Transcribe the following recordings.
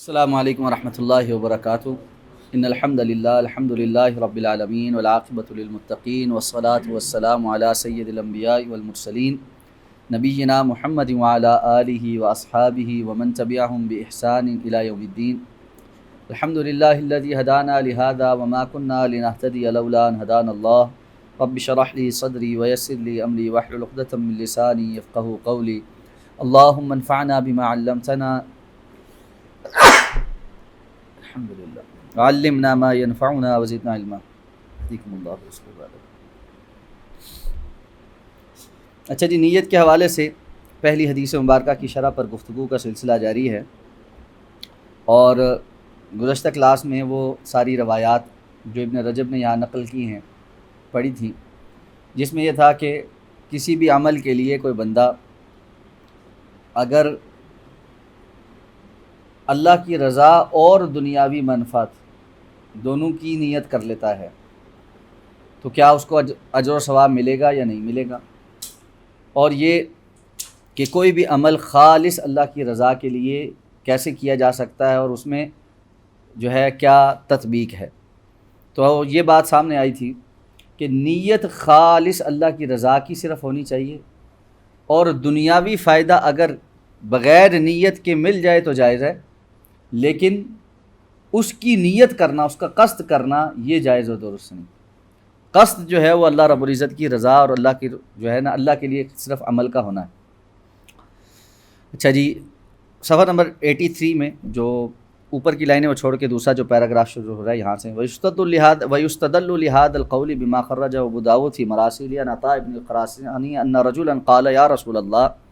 السلام علیکم ورحمۃ اللہ وبرکاتہ ان الحمد للہ رب العالمین والعاقبۃ للمتقین والصلاة والسلام علی سید الانبیاء والمرسلین نبینا محمد وعلی آلہ واصحابہ ومن تبعہم بإحسان الی یوم الدین الحمد للہ الذی ہدانا لہذا وما كنا لنہتدی لولا ان ہدانا اللہ رب اشرح لی صدری ویسر لی امری واحلل عقدۃ من لسانی یفقہوا قولی اللہم انفعنا بما علمتنا الحمدللہ علمنا ما ينفعنا وزدنا علما یحییکم اللہ ویصلح بالکم۔ اچھا جی، نیت کے حوالے سے پہلی حدیث مبارکہ کی شرح پر گفتگو کا سلسلہ جاری ہے، اور گزشتہ کلاس میں وہ ساری روایات جو ابن رجب نے یہاں نقل کی ہیں پڑھی تھیں، جس میں یہ تھا کہ کسی بھی عمل کے لیے کوئی بندہ اگر اللہ کی رضا اور دنیاوی منفعت دونوں کی نیت کر لیتا ہے تو کیا اس کو اجر و ثواب ملے گا یا نہیں ملے گا، اور یہ کہ کوئی بھی عمل خالص اللہ کی رضا کے لیے کیسے کیا جا سکتا ہے اور اس میں جو ہے کیا تطبیق ہے۔ تو یہ بات سامنے آئی تھی کہ نیت خالص اللہ کی رضا کی صرف ہونی چاہیے، اور دنیاوی فائدہ اگر بغیر نیت کے مل جائے تو جائز ہے، لیکن اس کی نیت کرنا، اس کا قصد کرنا، یہ جائز و درست نہیں۔ قصد جو ہے وہ اللہ رب العزت کی رضا اور اللہ کی جو ہے نا اللہ کے لیے صرف عمل کا ہونا ہے۔ اچھا جی، صفحہ نمبر 83 میں جو اوپر کی لائنیں وہ چھوڑ کے دوسرا جو پیراگراف شروع ہو رہا ہے یہاں سے، وَيُسْتَدَلُّ لِهَذَا الْقَوْلِ بِمَا خَرَّجَهُ أَبُو داؤد فِي مَرَاسِيلِ عَنْ عَطَاء بْنِ الْخُرَاسَانِيِّ أَنَّ رَجُلًا قَالَ يَا رَسُولَ اللَّهِ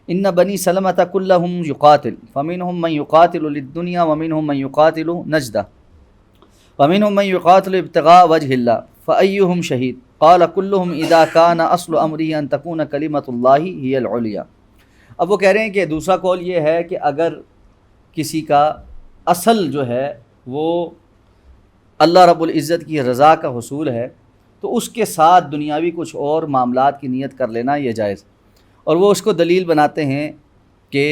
إن بني سلمة كلهم يقاتل فمنهم من يقاتل للدنيا ومنهم من يقاتل نجدة ومنهم من يقاتل ابتغاء وجه الله فأيهم شهيد قال كلهم إذا كان أصل أمره أن تكون كلمة الله هي العليا۔ اب وہ کہہ رہے ہیں کہ دوسرا قول یہ ہے کہ اگر کسی کا اصل جو ہے وہ اللہ رب العزت کی رضا کا حصول ہے تو اس کے ساتھ دنیاوی کچھ اور معاملات کی نیت کر لینا یہ جائز، اور وہ اس کو دلیل بناتے ہیں کہ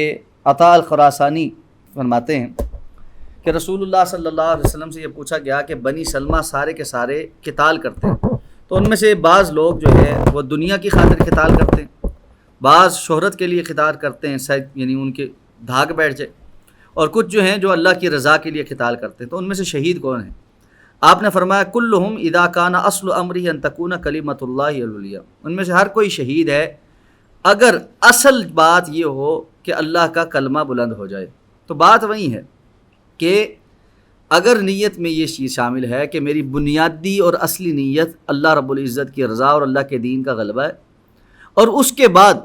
عطاء الخراسانی فرماتے ہیں کہ رسول اللہ صلی اللہ علیہ وسلم سے یہ پوچھا گیا کہ بنی سلمہ سارے کے سارے قتال کرتے ہیں، تو ان میں سے بعض لوگ جو ہے وہ دنیا کی خاطر قتال کرتے ہیں، بعض شہرت کے لیے قتال کرتے ہیں، یعنی ان کے دھاگ بیٹھ جائے، اور کچھ جو ہیں جو اللہ کی رضا کے لیے قتال کرتے ہیں۔ تو ان میں سے شہید کون ہیں؟ آپ نے فرمایا کلہم اذا کان اصل امرہ ان تکون کلمۃ اللہ العلیٰ، ان میں سے ہر کوئی شہید ہے اگر اصل بات یہ ہو کہ اللہ کا کلمہ بلند ہو جائے۔ تو بات وہی ہے کہ اگر نیت میں یہ چیز شامل ہے کہ میری بنیادی اور اصلی نیت اللہ رب العزت کی رضا اور اللہ کے دین کا غلبہ ہے، اور اس کے بعد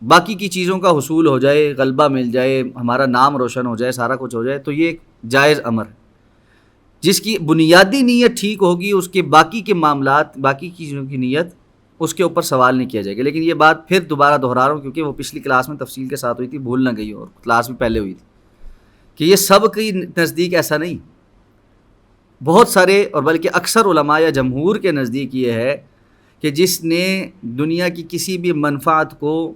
باقی کی چیزوں کا حصول ہو جائے، غلبہ مل جائے، ہمارا نام روشن ہو جائے، سارا کچھ ہو جائے، تو یہ ایک جائز امر ہے۔ جس کی بنیادی نیت ٹھیک ہوگی اس کے باقی کے معاملات، باقی چیزوں کی نیت اس کے اوپر سوال نہیں کیا جائے گا۔ لیکن یہ بات پھر دوبارہ دہرا رہا ہوں کیونکہ وہ پچھلی کلاس میں تفصیل کے ساتھ ہوئی تھی، بھول نہ گئی ہو، اور کلاس بھی پہلے ہوئی تھی، کہ یہ سب کی نزدیک ایسا نہیں، بہت سارے اور بلکہ اکثر علماء یا جمہور کے نزدیک یہ ہے کہ جس نے دنیا کی کسی بھی منفعت کو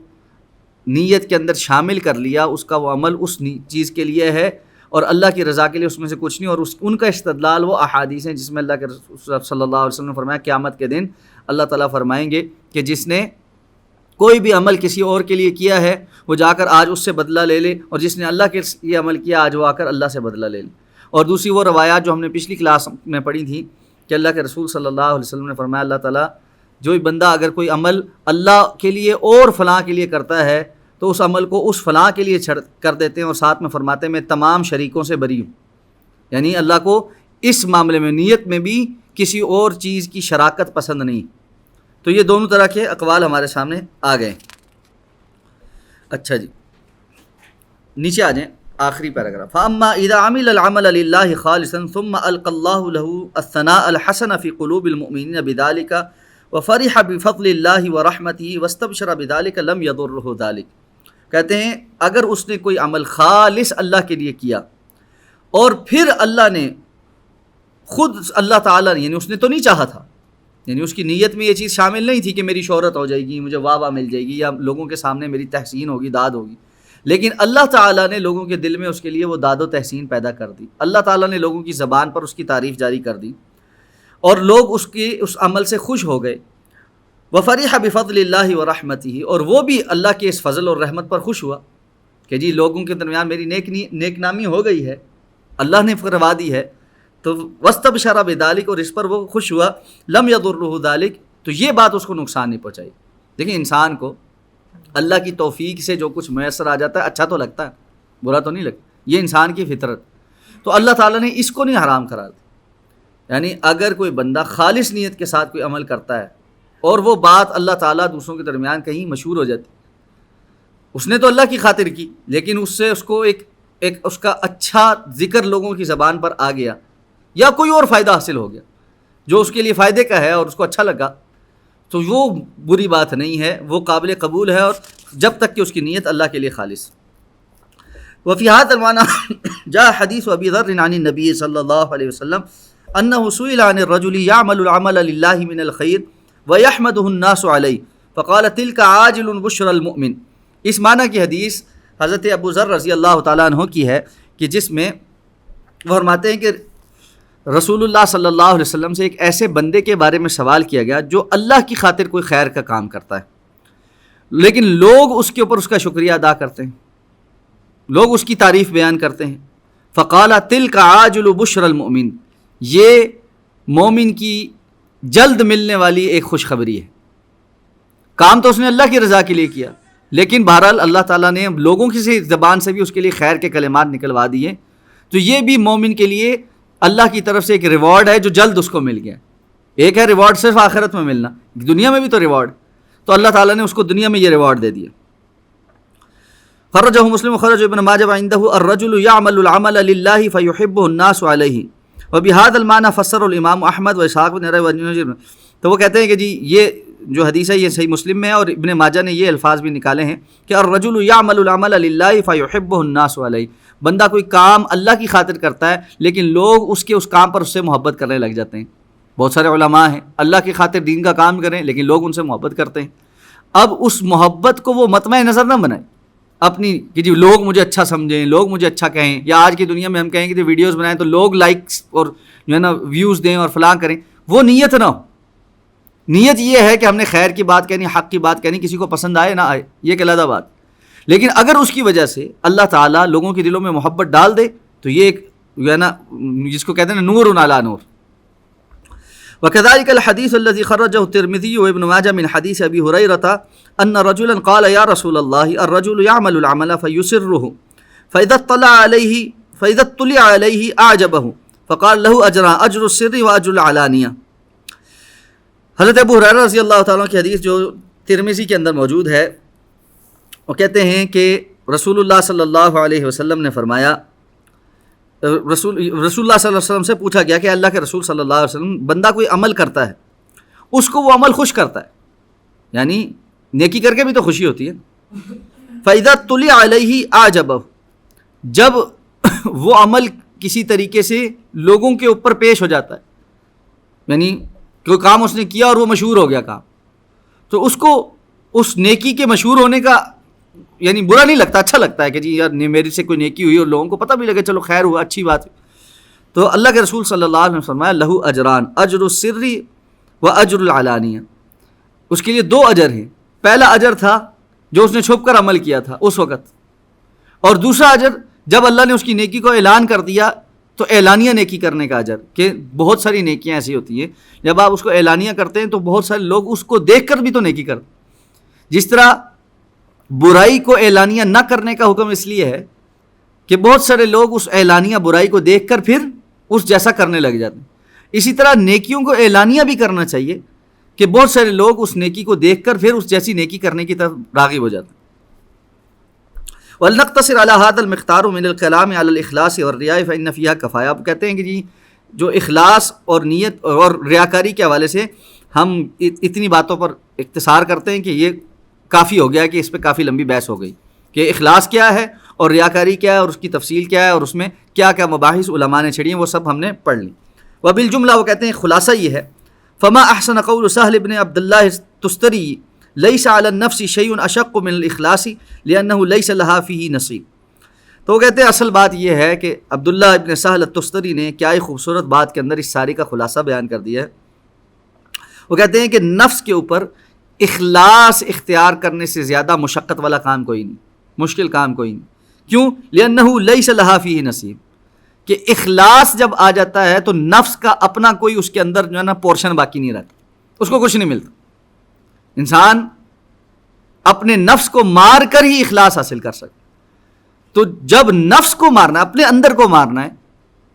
نیت کے اندر شامل کر لیا، اس کا وہ عمل اس چیز کے لیے ہے اور اللہ کی رضا کے لیے اس میں سے کچھ نہیں، اور ان کا استدلال وہ احادیث ہیں جس میں اللہ کے رسول صلی اللہ علیہ وسلم نے فرمایا قیامت کے دن اللہ تعالیٰ فرمائیں گے کہ جس نے کوئی بھی عمل کسی اور کے لیے کیا ہے وہ جا کر آج اس سے بدلہ لے لے، اور جس نے اللہ کے لیے عمل کیا آج وہ آ کر اللہ سے بدلہ لے لے۔ اور دوسری وہ روایات جو ہم نے پچھلی کلاس میں پڑھی تھی کہ اللہ کے رسول صلی اللہ علیہ وسلم نے فرمایا اللہ تعالیٰ جو بندہ اگر کوئی عمل اللہ کے لیے اور فلاں کے لیے کرتا ہے تو اس عمل کو اس فلاں کے لیے کر دیتے ہیں، اور ساتھ میں فرماتے ہیں میں تمام شریکوں سے بری ہوں، یعنی اللہ کو اس معاملے میں نیت میں بھی کسی اور چیز کی شراکت پسند نہیں۔ تو یہ دونوں طرح کے اقوال ہمارے سامنے آ گئے۔ اچھا جی، نیچے آ جائیں، آخری پیراگراف۔ فَأَمَّا إِذَا عَمِلَ الْعَمَلَ لِلَّهِ خَالِصًا ثُمَّ أَلْقَى اللَّهُ لَهُ الثَّنَاءَ الْحَسَنَ فِي قُلُوبِ الْمُؤْمِنِينَ بِذَلِكَ وَفَرِحَ بِفَضْلِ اللَّهِ وَرَحْمَتِهِ وَاسْتَبْشَرَ بِذَلِكَ لَمْ يَضُرُّهُ ذَلِكَ۔ کہتے ہیں اگر اس نے کوئی عمل خالص اللہ کے لیے کیا اور پھر اللہ نے خود اللہ تعالیٰ نے، یعنی اس نے تو نہیں چاہا تھا، یعنی اس کی نیت میں یہ چیز شامل نہیں تھی کہ میری شہرت ہو جائے گی، مجھے واہ واہ مل جائے گی، یا لوگوں کے سامنے میری تحسین ہوگی، داد ہوگی، لیکن اللہ تعالیٰ نے لوگوں کے دل میں اس کے لیے وہ داد و تحسین پیدا کر دی، اللہ تعالیٰ نے لوگوں کی زبان پر اس کی تعریف جاری کر دی اور لوگ اس عمل سے خوش ہو گئے۔ وفرح بفضل اللہ ورحمتہ، اور وہ بھی اللہ کے اس فضل اور رحمت پر خوش ہوا کہ جی لوگوں کے درمیان میری نیک نامی ہو گئی ہے، اللہ نے کروا دی ہے، تو واستبشر بذلک، اور اس پر وہ خوش ہوا، لم یضرہ ذلک، تو یہ بات اس کو نقصان نہیں پہنچائی۔ دیکھیں انسان کو اللہ کی توفیق سے جو کچھ میسر آ جاتا ہے اچھا تو لگتا ہے، برا تو نہیں لگتا، یہ انسان کی فطرت۔ تو اللہ تعالیٰ نے اس کو نہیں حرام قرار دیا، یعنی اگر کوئی بندہ خالص نیت کے ساتھ کوئی عمل کرتا ہے اور وہ بات اللہ تعالیٰ دوسروں کے درمیان کہیں مشہور ہو جاتی، اس نے تو اللہ کی خاطر کی، لیکن اس سے اس کو ایک اس کا اچھا ذکر لوگوں کی زبان پر آ گیا، یا کوئی اور فائدہ حاصل ہو گیا جو اس کے لیے فائدے کا ہے اور اس کو اچھا لگا، تو وہ بری بات نہیں ہے، وہ قابل قبول ہے، اور جب تک کہ اس کی نیت اللہ کے لیے خالص۔ وفی هذا المعنى جاء حدیث ابی ذر عن النبی صلی اللہ علیہ وسلم انه سئل عن الرجل يعمل العمل لله من الخير ويحمده الناس عليه فقال تلك عاجل بشرى المؤمن۔ اس معنی کی حدیث حضرت ابو ذر رضی اللہ تعالیٰ عنہ کی ہے کہ جس میں وہ فرماتے ہیں کہ رسول اللہ صلی اللہ علیہ وسلم سے ایک ایسے بندے کے بارے میں سوال کیا گیا جو اللہ کی خاطر کوئی خیر کا کام کرتا ہے، لیکن لوگ اس کے اوپر اس کا شکریہ ادا کرتے ہیں، لوگ اس کی تعریف بیان کرتے ہیں۔ فقال تلک عاجل بشر المؤمن، یہ مومن کی جلد ملنے والی ایک خوشخبری ہے۔ کام تو اس نے اللہ کی رضا کے لیے کیا، لیکن بہرحال اللہ تعالیٰ نے لوگوں کی زبان سے بھی اس کے لیے خیر کے کلمات نکلوا دیے، تو یہ بھی مومن کے لیے اللہ کی طرف سے ایک ریوارڈ ہے جو جلد اس کو مل گیا۔ ایک ہے ریوارڈ صرف آخرت میں ملنا، دنیا میں بھی تو ریوارڈ، تو اللہ تعالیٰ نے اس کو دنیا میں یہ ریوارڈ دے دیا۔ خرجہ مسلم خرج ابن ماجہ وعنده الرجل يعمل العمل لله فيحبه الناس عليه وبهذا المعنى فسر الامام احمد واسحاق بن راہویہ۔ تو وہ کہتے ہیں کہ جی یہ جو حدیث ہے یہ صحیح مسلم میں ہے، اور ابن ماجہ نے یہ الفاظ بھی نکالے ہیں کہ الرجل يعمل العمل لله فيحبه الناس عليه، بندہ کوئی کام اللہ کی خاطر کرتا ہے لیکن لوگ اس کام پر اس سے محبت کرنے لگ جاتے ہیں۔ بہت سارے علماء ہیں اللہ کی خاطر دین کا کام کریں لیکن لوگ ان سے محبت کرتے ہیں، اب اس محبت کو وہ مطمع نظر نہ بنائیں اپنی کہ جی لوگ مجھے اچھا سمجھیں، لوگ مجھے اچھا کہیں، یا آج کی دنیا میں ہم کہیں کہ ویڈیوز بنائیں تو لوگ لائکس اور جو ہے نا ویوز دیں اور فلاں کریں، وہ نیت نہ ہو۔ نیت یہ ہے کہ ہم نے خیر کی بات کہنی، حق کی بات کہنی، کسی کو پسند آئے نہ آئے یہ ایک علیحدہ بات، لیکن اگر اس کی وجہ سے اللہ تعالیٰ لوگوں کے دلوں میں محبت ڈال دے تو یہ ایک جو ہے نا جس کو کہتے ہیں نور علی نور۔ وكذلك الحديث الذي خرجه الترمذي وابن ماجه من حديث ابي هريره ان رجلا قال يا رسول الله الرجل يعمل العمل فيسره فاذا اطلع عليه اعجبه فقال له اجران اجر السر واجر العلانيه۔ حضرت ابو ہریرہ رضی اللہ تعالیٰ کی حدیث جو ترمذی کے اندر موجود ہے، وہ کہتے ہیں کہ رسول اللہ صلی اللہ علیہ وسلم نے فرمایا، رسول اللہ صلی اللہ علیہ وسلم سے پوچھا گیا کہ اللہ کے رسول صلی اللہ علیہ وسلم بندہ کوئی عمل کرتا ہے اس کو وہ عمل خوش کرتا ہے، یعنی نیکی کر کے بھی تو خوشی ہوتی ہے۔ فَإِذَا اطُّلِعَ عَلَيْهِ أَعْجَبَهُ، جب وہ عمل کسی طریقے سے لوگوں کے اوپر پیش ہو جاتا ہے، یعنی کوئی کام اس نے کیا اور وہ مشہور ہو گیا کام، تو اس کو اس نیکی کے مشہور ہونے کا یعنی برا نہیں لگتا، اچھا لگتا ہے کہ جی یار میری سے کوئی نیکی ہوئی اور لوگوں کو پتہ بھی لگے چلو خیر ہوا، اچھی بات ہے۔ تو اللہ کے رسول صلی اللہ علیہ وسلم نے فرمایا لہو اجران اجر السر و اجر العلانیہ، اس کے لیے دو اجر ہیں، پہلا اجر تھا جو اس نے چھپ کر عمل کیا تھا اس وقت، اور دوسرا اجر جب اللہ نے اس کی نیکی کو اعلان کر دیا تو اعلانیہ نیکی کرنے کا اجر، کہ بہت ساری نیکیاں ایسی ہوتی ہیں جب آپ اس کو اعلانیہ کرتے ہیں تو بہت سارے لوگ اس کو دیکھ کر بھی تو نیکی کرتے، جس طرح برائی کو اعلانیہ نہ کرنے کا حکم اس لیے ہے کہ بہت سارے لوگ اس اعلانیہ برائی کو دیکھ کر پھر اس جیسا کرنے لگ جاتے ہیں، اسی طرح نیکیوں کو اعلانیہ بھی کرنا چاہیے کہ بہت سارے لوگ اس نیکی کو دیکھ کر پھر اس جیسی نیکی کرنے کی طرف راغب ہو جاتے ہیں۔ وَلْنَقْتَصِرْ عَلَى هَذَا الْمِقْدَارُ مِنَ الْكَلَامِ عَلَى الْإِخْلَاصِ وَالرِّيَاءِ فَإِنَّ فِيهَا كَفَايَةً۔ آپ کہتے ہیں کہ جی جو اخلاص اور نیت اور ریاکاری کے حوالے سے ہم اتنی باتوں پر اختصار کرتے ہیں کہ یہ کافی ہو گیا کہ اس پہ کافی لمبی بحث ہو گئی کہ اخلاص کیا ہے اور ریاکاری کیا ہے اور اس کی تفصیل کیا ہے اور اس میں کیا کیا مباحث علماء نے چھڑی ہیں، وہ سب ہم نے پڑھ لی۔ وبالجملہ وہ کہتے ہیں خلاصہ یہ ہے، فما احسن قول سہل بن عبد اللہ التستری لیس علی النفس شیء اشق من الاخلاص لانہ لیس لها فیہ نصیب. تو وہ کہتے ہیں اصل بات یہ ہے کہ عبداللہ ابن سہل التستری نے کیا ہی خوبصورت بات کے اندر اس ساری کا خلاصہ بیان کر دیا ہے. وہ کہتے ہیں کہ نفس کے اوپر اخلاص اختیار کرنے سے زیادہ مشقت والا کام کوئی نہیں، مشکل کام کوئی نہیں. کیوں؟ لأنہ لیس لها فیہ نصیب، کہ اخلاص جب آ جاتا ہے تو نفس کا اپنا کوئی اس کے اندر جو ہے نا پورشن باقی نہیں رہتا، اس کو کچھ نہیں ملتا. انسان اپنے نفس کو مار کر ہی اخلاص حاصل کر سکتا. تو جب نفس کو مارنا ہے، اپنے اندر کو مارنا ہے،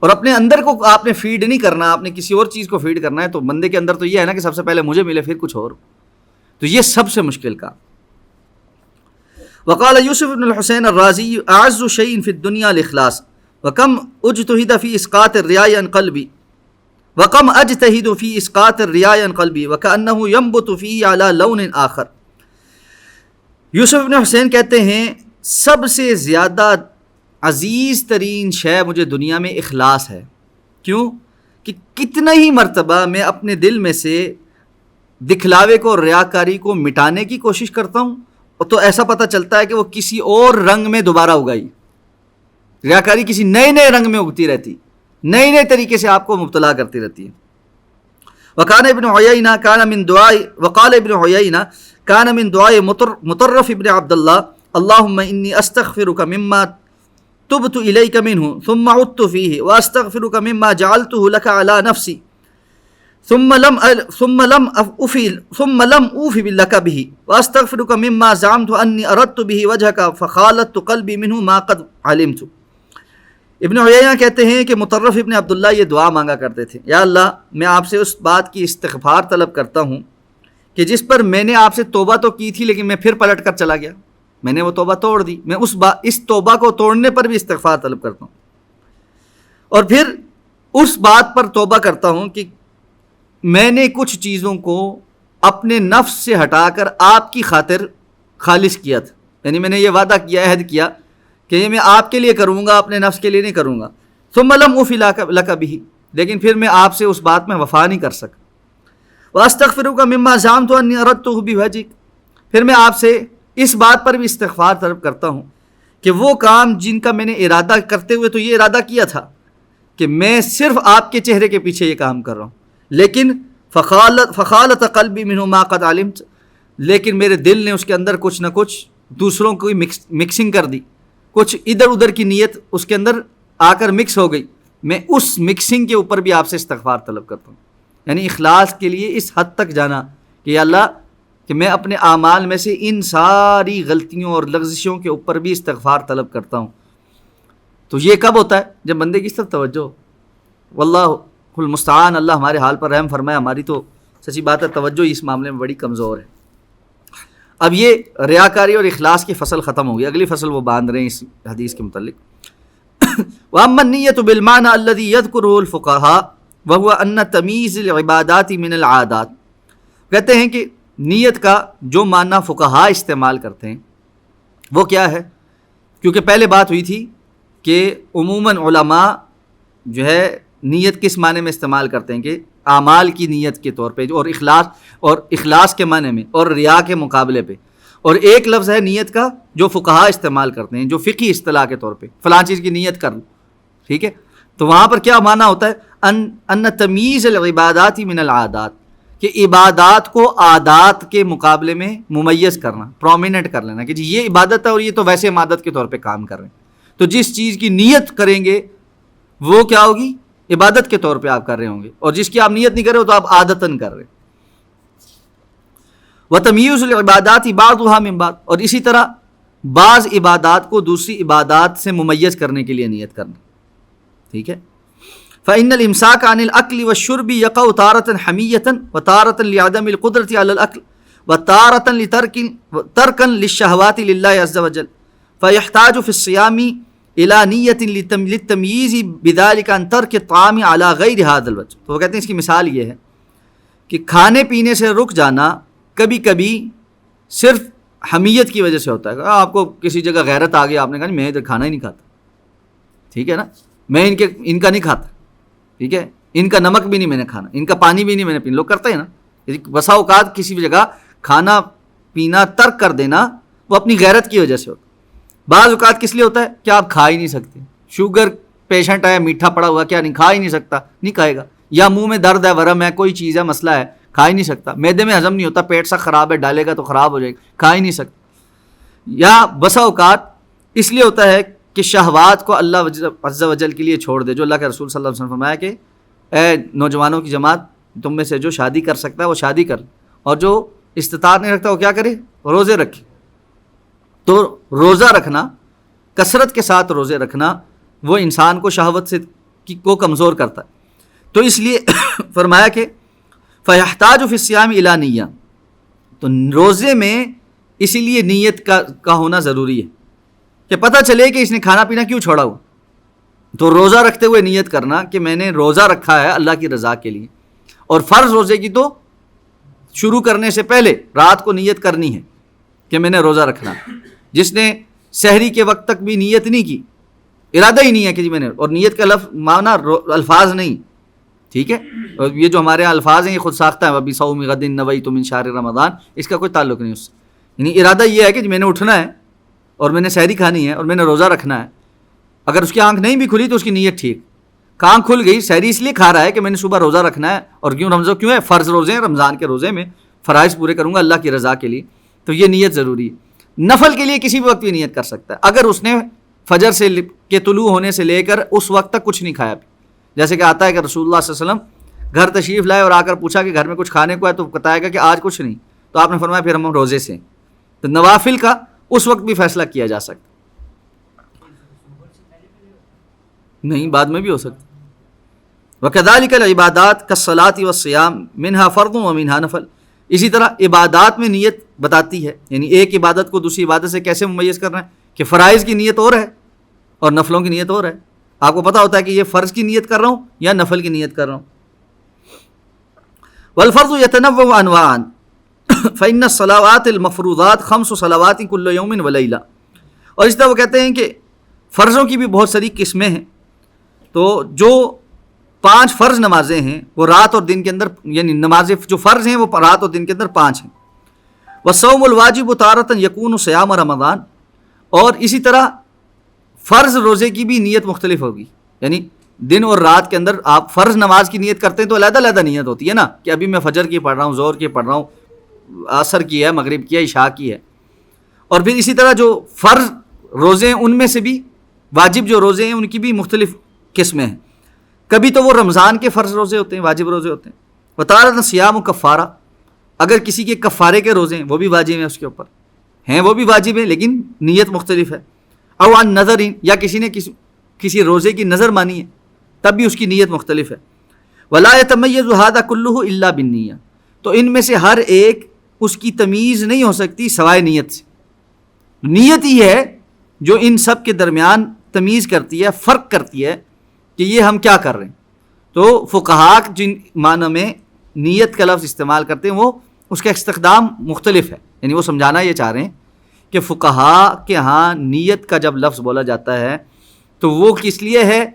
اور اپنے اندر کو آپ نے فیڈ نہیں کرنا، آپ نے کسی اور چیز کو فیڈ کرنا ہے، تو بندے کے اندر تو یہ ہے نا کہ سب سے پہلے مجھے ملے پھر کچھ اور. تو یہ سب سے مشکل کام. وقال یوسف بن الحسین الرازی اعز شیء فی الدنیا الاخلاص وکم اجتہد فی اسقاط الریاء عن قلبی وکم اجتہد فی اسقاط الریاء عن قلبی وکأنہ ینبت فیہ علی لون آخر. یوسف بن حسین کہتے ہیں سب سے زیادہ عزیز ترین شے مجھے دنیا میں اخلاص ہے. کیوں؟ کہ کتنا ہی مرتبہ میں اپنے دل میں سے دکھلاوے کو، ریاکاری کو مٹانے کی کوشش کرتا ہوں، تو ایسا پتہ چلتا ہے کہ وہ کسی اور رنگ میں دوبارہ اگائی. ریاکاری کسی نئے نئے رنگ میں اگتی رہتی، نئے نئے طریقے سے آپ کو مبتلا کرتی رہتی ہے. وقال ابن عیینہ کان من دعاء مطرف ابن عبداللہ اللہم انی استغفرک مما تبت الیک منہ ثم عدت فیہ واستغفرک مما جعلتہ لک علی نفسی ثم لم اوف لک بہ واستغفرک مما زعمت انی اردت بہ وجہک فخالطت قلبی منہ ما قد علمت. ابن عیینہ کہتے ہیں کہ مطرف ابن عبداللہ یہ دعا مانگا کرتے تھے، یا اللہ میں آپ سے اس بات کی استغفار طلب کرتا ہوں کہ جس پر میں نے آپ سے توبہ تو کی تھی لیکن میں پھر پلٹ کر چلا گیا، میں نے وہ توبہ توڑ دی، میں اس توبہ کو توڑنے پر بھی استغفار طلب کرتا ہوں. اور پھر اس بات پر توبہ کرتا ہوں کہ میں نے کچھ چیزوں کو اپنے نفس سے ہٹا کر آپ کی خاطر خالص کیا تھا، یعنی میں نے یہ وعدہ کیا، عہد کیا کہ یہ میں آپ کے لیے کروں گا، اپنے نفس کے لیے نہیں کروں گا. ثم لم اوف لک بہ، لیکن پھر میں آپ سے اس بات میں وفا نہیں کر سکا. واستغفرک مما زعمت انی اردتہ بوجہک، پھر میں آپ سے اس بات پر بھی استغفار طلب کرتا ہوں کہ وہ کام جن کا میں نے ارادہ کرتے ہوئے تو یہ ارادہ کیا تھا کہ میں صرف آپ کے چہرے کے پیچھے یہ کام کر رہا ہوں، لیکن فخالط قلبی منہ ما قد علمت، لیکن میرے دل نے اس کے اندر کچھ نہ کچھ دوسروں کو مکسنگ کر دی، کچھ ادھر ادھر کی نیت اس کے اندر آ کر مکس ہو گئی. میں اس مکسنگ کے اوپر بھی آپ سے استغفار طلب کرتا ہوں. یعنی اخلاص کے لیے اس حد تک جانا کہ یا اللہ کہ میں اپنے اعمال میں سے ان ساری غلطیوں اور لغزشوں کے اوپر بھی استغفار طلب کرتا ہوں. تو یہ کب ہوتا ہے؟ جب بندے کی اس طرف توجہ ہو. واللہ المستعان، اللہ ہمارے حال پر رحم فرمائے. ہماری تو سچی بات ہے توجہ اس معاملے میں بڑی کمزور ہے. اب یہ ریاکاری اور اخلاص کی فصل ختم ہو گئی، اگلی فصل وہ باندھ رہے ہیں اس حدیث کے متعلق. وَأَمَّا النِّيَّةُ بِالْمَعْنَى الَّذِي يَذْكُرُهُ الْفُقَهَاءُ وَهُوَ أَنَّ تَمْيِيزَ الْعِبَادَاتِ مِنَ الْعَادَاتِ، کہتے ہیں کہ نیت کا جو معنی فقہاء استعمال کرتے ہیں وہ کیا ہے؟ کیونکہ پہلے بات ہوئی تھی کہ عموماً علماء جو ہے نیت کس معنی میں استعمال کرتے ہیں کہ اعمال کی نیت کے طور پہ، اور اخلاص کے معنی میں اور ریا کے مقابلے پہ. اور ایک لفظ ہے نیت کا جو فقہاء استعمال کرتے ہیں، جو فقہی اصطلاح کے طور پہ فلاں چیز کی نیت کر لوں، ٹھیک ہے. تو وہاں پر کیا معنی ہوتا ہے؟ ان تمییز العبادات من العادات، کہ عبادات کو عادات کے مقابلے میں ممیز کرنا، پرومیننٹ کر لینا کہ جی یہ عبادت ہے اور یہ تو ویسے ہم عادت کے طور پہ کام کر رہے ہیں. تو جس چیز کی نیت کریں گے وہ کیا ہوگی؟ عبادت کے طور پہ آپ کر رہے ہوں گے، اور جس کی آپ نیت نہیں کر رہے ہو تو آپ عادتاً کر رہے ہیں. وَتَمْيِيزُ الْعِبَادَاتِ بَعْضُهَا مِنْ بَعْضٍ، اور اسی طرح بعض عبادات کو دوسری عبادات سے ممیز کرنے کے لیے نیت کرنا، ٹھیک ہے. فَإِنَّ الْإِمْسَاكَ عَنِ الْأَكْلِ وَالشُّرْبِ يَقَعُ تَارَةً حَمِيَّةً وَتَارَةً لِعَدَمِ الْقُدْرَةِ عَلَى الْأَكْلِ وَتَارَةً تَرْكًا لِلشَّهَوَاتِ لِلَّهِ عَزَّ وَجَلَّ فَيَحْتَاجُ فِي الصِّيَامِ إِلَى نِيَّةٍ لِلتَّمْيِيزِ بِذَلِكَ عَنْ تَرْكِ الطَّعَامِ عَلَى غَيْرِ هَذَا الْوَجْهِ. تو وہ کہتے ہیں اس کی مثال یہ ہے کہ کھانے پینے سے رک جانا کبھی کبھی صرف حمیت کی وجہ سے ہوتا ہے. آپ کو کسی جگہ غیرت آ گئی، آپ نے کہا میں ادھر کھانا ہی نہیں کھاتا، ٹھیک ہے نا، میں ان کا نہیں کھاتا، ٹھیک ہے، ان کا نمک بھی نہیں میں نے کھانا، ان کا پانی بھی نہیں میں نے پینا. لوگ کرتے ہیں نا، بسا اوقات کسی بھی جگہ کھانا پینا ترک کر دینا وہ اپنی غیرت کی وجہ سے ہوتا ہے۔ بعض اوقات کس لیے ہوتا ہے کہ آپ کھا ہی نہیں سکتے، شوگر پیشنٹ ہے، میٹھا پڑا ہوا کیا نہیں کھا ہی نہیں سکتا، نہیں کھائے گا، یا منہ میں درد ہے، ورم ہے، کوئی چیز ہے، مسئلہ ہے، کھا ہی نہیں سکتا، معدے میں ہضم نہیں ہوتا، پیٹ سا خراب ہے، ڈالے گا تو خراب ہو جائے گا، کھا ہی نہیں سکتا۔ یا بسا اوقات اس لیے ہوتا ہے کہ شہوات کو اللہ عز و جل کے لیے چھوڑ دے، جو اللہ کے رسول صلی اللہ علیہ وسلم نے فرمایا کہ اے نوجوانوں کی جماعت، تم میں سے جو شادی کر سکتا ہے وہ شادی کر، اور جو استطاعت نہیں رکھتا وہ کیا کرے، روزے رکھے۔ تو روزہ رکھنا، کثرت کے ساتھ روزے رکھنا، وہ انسان کو شہوت سے کو کمزور کرتا ہے۔ تو اس لیے فرمایا کہ فَيَحْتَاجُ فِي الصِّيَامِ إِلَىٰ نِيَّةٍ، تو روزے میں اسی لیے نیت کا ہونا ضروری ہے کہ پتہ چلے کہ اس نے کھانا پینا کیوں چھوڑا ہوا۔ تو روزہ رکھتے ہوئے نیت کرنا کہ میں نے روزہ رکھا ہے اللہ کی رضا کے لیے، اور فرض روزے کی تو شروع کرنے سے پہلے رات کو نیت کرنی ہے کہ میں نے روزہ رکھنا۔ جس نے سحری کے وقت تک بھی نیت نہیں کی، ارادہ ہی نہیں ہے کہ جی میں نے، اور نیت کا لفظ معنی الفاظ نہیں، ٹھیک ہے، اور یہ جو ہمارے یہاں الفاظ ہیں یہ خود ساختہ ہے، وَبِصَوْمِ غَدٍ نَوَيْتُ مِنْ شَهْرِ رمضان، اس کا کوئی تعلق نہیں اس سے، یعنی ارادہ یہ ہے کہ میں نے اٹھنا ہے اور میں نے سحری کھانی ہے اور میں نے روزہ رکھنا ہے۔ اگر اس کی آنکھ نہیں بھی کھلی تو اس کی نیت ٹھیک، آنکھ کھل گئی، سحری اس لیے کھا رہا ہے کہ میں نے صبح روزہ رکھنا ہے، اور کیوں ہے فرض روزے ہیں، رمضان کے روزے میں فرائض پورے کروں گا اللہ کی رضا کے لیے، تو یہ نیت ضروری ہے۔ نفل کے لیے کسی بھی وقت بھی نیت کر سکتا ہے، اگر اس نے فجر سے کے طلوع ہونے سے لے کر اس وقت تک کچھ نہیں کھایا، جیسے کہ آتا ہے کہ رسول اللہ صلی اللہ علیہ وسلم گھر تشریف لائے اور آ کر پوچھا کہ گھر میں کچھ کھانے کو ہے، تو بتایا گا کہ آج کچھ نہیں، تو آپ نے فرمایا پھر ہم روزے سے۔ تو نوافل کا اس وقت بھی فیصلہ کیا جا سکتا نہیں، بعد میں بھی ہو سکتا۔ وَكَذَلِكَ الْعِبَادَاتُ كَالصَّلَاةِ وَالصِّيَامِ مِنْهَا فَرْضٌ وَمِنْهَا نَفْلٌ، اسی طرح عبادات میں نیت بتاتی ہے، یعنی ایک عبادت کو دوسری عبادت سے کیسے ممیز کرنا ہے، کہ فرائض کی نیت اور ہے اور نفلوں کی نیت اور ہے۔ آپ کو پتہ ہوتا ہے کہ یہ فرض کی نیت کر رہا ہوں یا نفل کی نیت کر رہا ہوں۔ وَالْفَرْضُ يَتَنَوَّعُ أَنْوَاعًا فَإِنَّ الصَّلَوَاتِ الْمَفْرُوضَاتِ خَمْسُ صَلَوَاتٍ كُلَّ يَوْمٍ وَلَيْلَةٍ، اور اس طرح وہ کہتے ہیں کہ فرضوں کی بھی بہت ساری قسمیں ہیں، تو جو 5 فرض نمازیں ہیں وہ رات اور دن کے اندر، یعنی نمازیں جو فرض ہیں وہ رات اور دن کے اندر 5 ہیں۔ وَالصَّوْمُ الْوَاجِبُ تَارَةً يَكُونُ صِيَامَ رمضان، اور اسی طرح فرض روزے کی بھی نیت مختلف ہوگی، یعنی دن اور رات کے اندر آپ فرض نماز کی نیت کرتے ہیں تو علیحدہ علیحدہ نیت ہوتی ہے نا، کہ ابھی میں فجر کی پڑھ رہا ہوں، ظہر کی پڑھ رہا ہوں، عصر کی ہے، مغرب کی ہے، عشاء کی ہے۔ اور پھر اسی طرح جو فرض روزے ہیں ان میں سے بھی واجب جو روزے ہیں ان کی بھی مختلف قسمیں ہیں، کبھی تو وہ رمضان کے فرض روزے ہوتے ہیں، واجب روزے ہوتے ہیں، وَتَارَةً صِيَامُ کفارہ، اگر کسی کے کفارے کے روزے ہیں وہ بھی واجب ہیں، اس کے اوپر ہیں وہ بھی واجب ہیں لیکن نیت مختلف ہے۔ او عن نظر، یا کسی نے کسی روزے کی نظر مانی ہے تب بھی اس کی نیت مختلف ہے۔ وَلَا يَتَمَيَّزُ هَذَا كُلُّهُ إِلَّا بِالنِّيَّةِ، تو ان میں سے ہر ایک اس کی تمیز نہیں ہو سکتی سوائے نیت سے۔ نیت ہی ہے جو ان سب کے درمیان تمیز کرتی ہے، فرق کرتی ہے کہ یہ ہم کیا کر رہے ہیں۔ تو فقہاء جن معنی میں نیت کا لفظ استعمال کرتے ہیں وہ اس کا استخدام مختلف ہے، یعنی وہ سمجھانا یہ چاہ رہے ہیں کہ فقہاء کے ہاں نیت کا جب لفظ بولا جاتا ہے تو وہ کس لیے ہے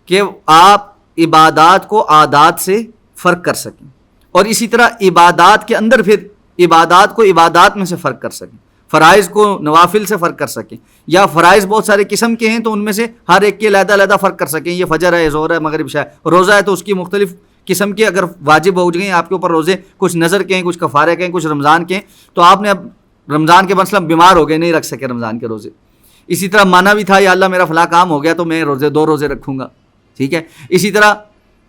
کہ آپ عبادات کو عادات سے فرق کر سکیں، اور اسی طرح عبادات کے اندر پھر عبادات کو عبادات میں سے فرق کر سکیں، فرائض کو نوافل سے فرق کر سکیں، یا فرائض بہت سارے قسم کے ہیں تو ان میں سے ہر ایک کے علیحدہ علیحدہ فرق کر سکیں، یہ فجر ہے، ظہر ہے، مغرب عشاء ہے، روزہ ہے تو اس کی مختلف قسم کے اگر واجب ہو گئے آپ کے اوپر روزے، کچھ نظر کے ہیں، کچھ کفارے کے ہیں، کچھ رمضان کے ہیں، تو آپ نے اب رمضان کے مثلا بیمار ہو گئے، نہیں رکھ سکے رمضان کے روزے، اسی طرح مانا بھی تھا یا اللہ میرا فلاں کام ہو گیا تو میں 2 روزے رکھوں گا، ٹھیک ہے۔ اسی طرح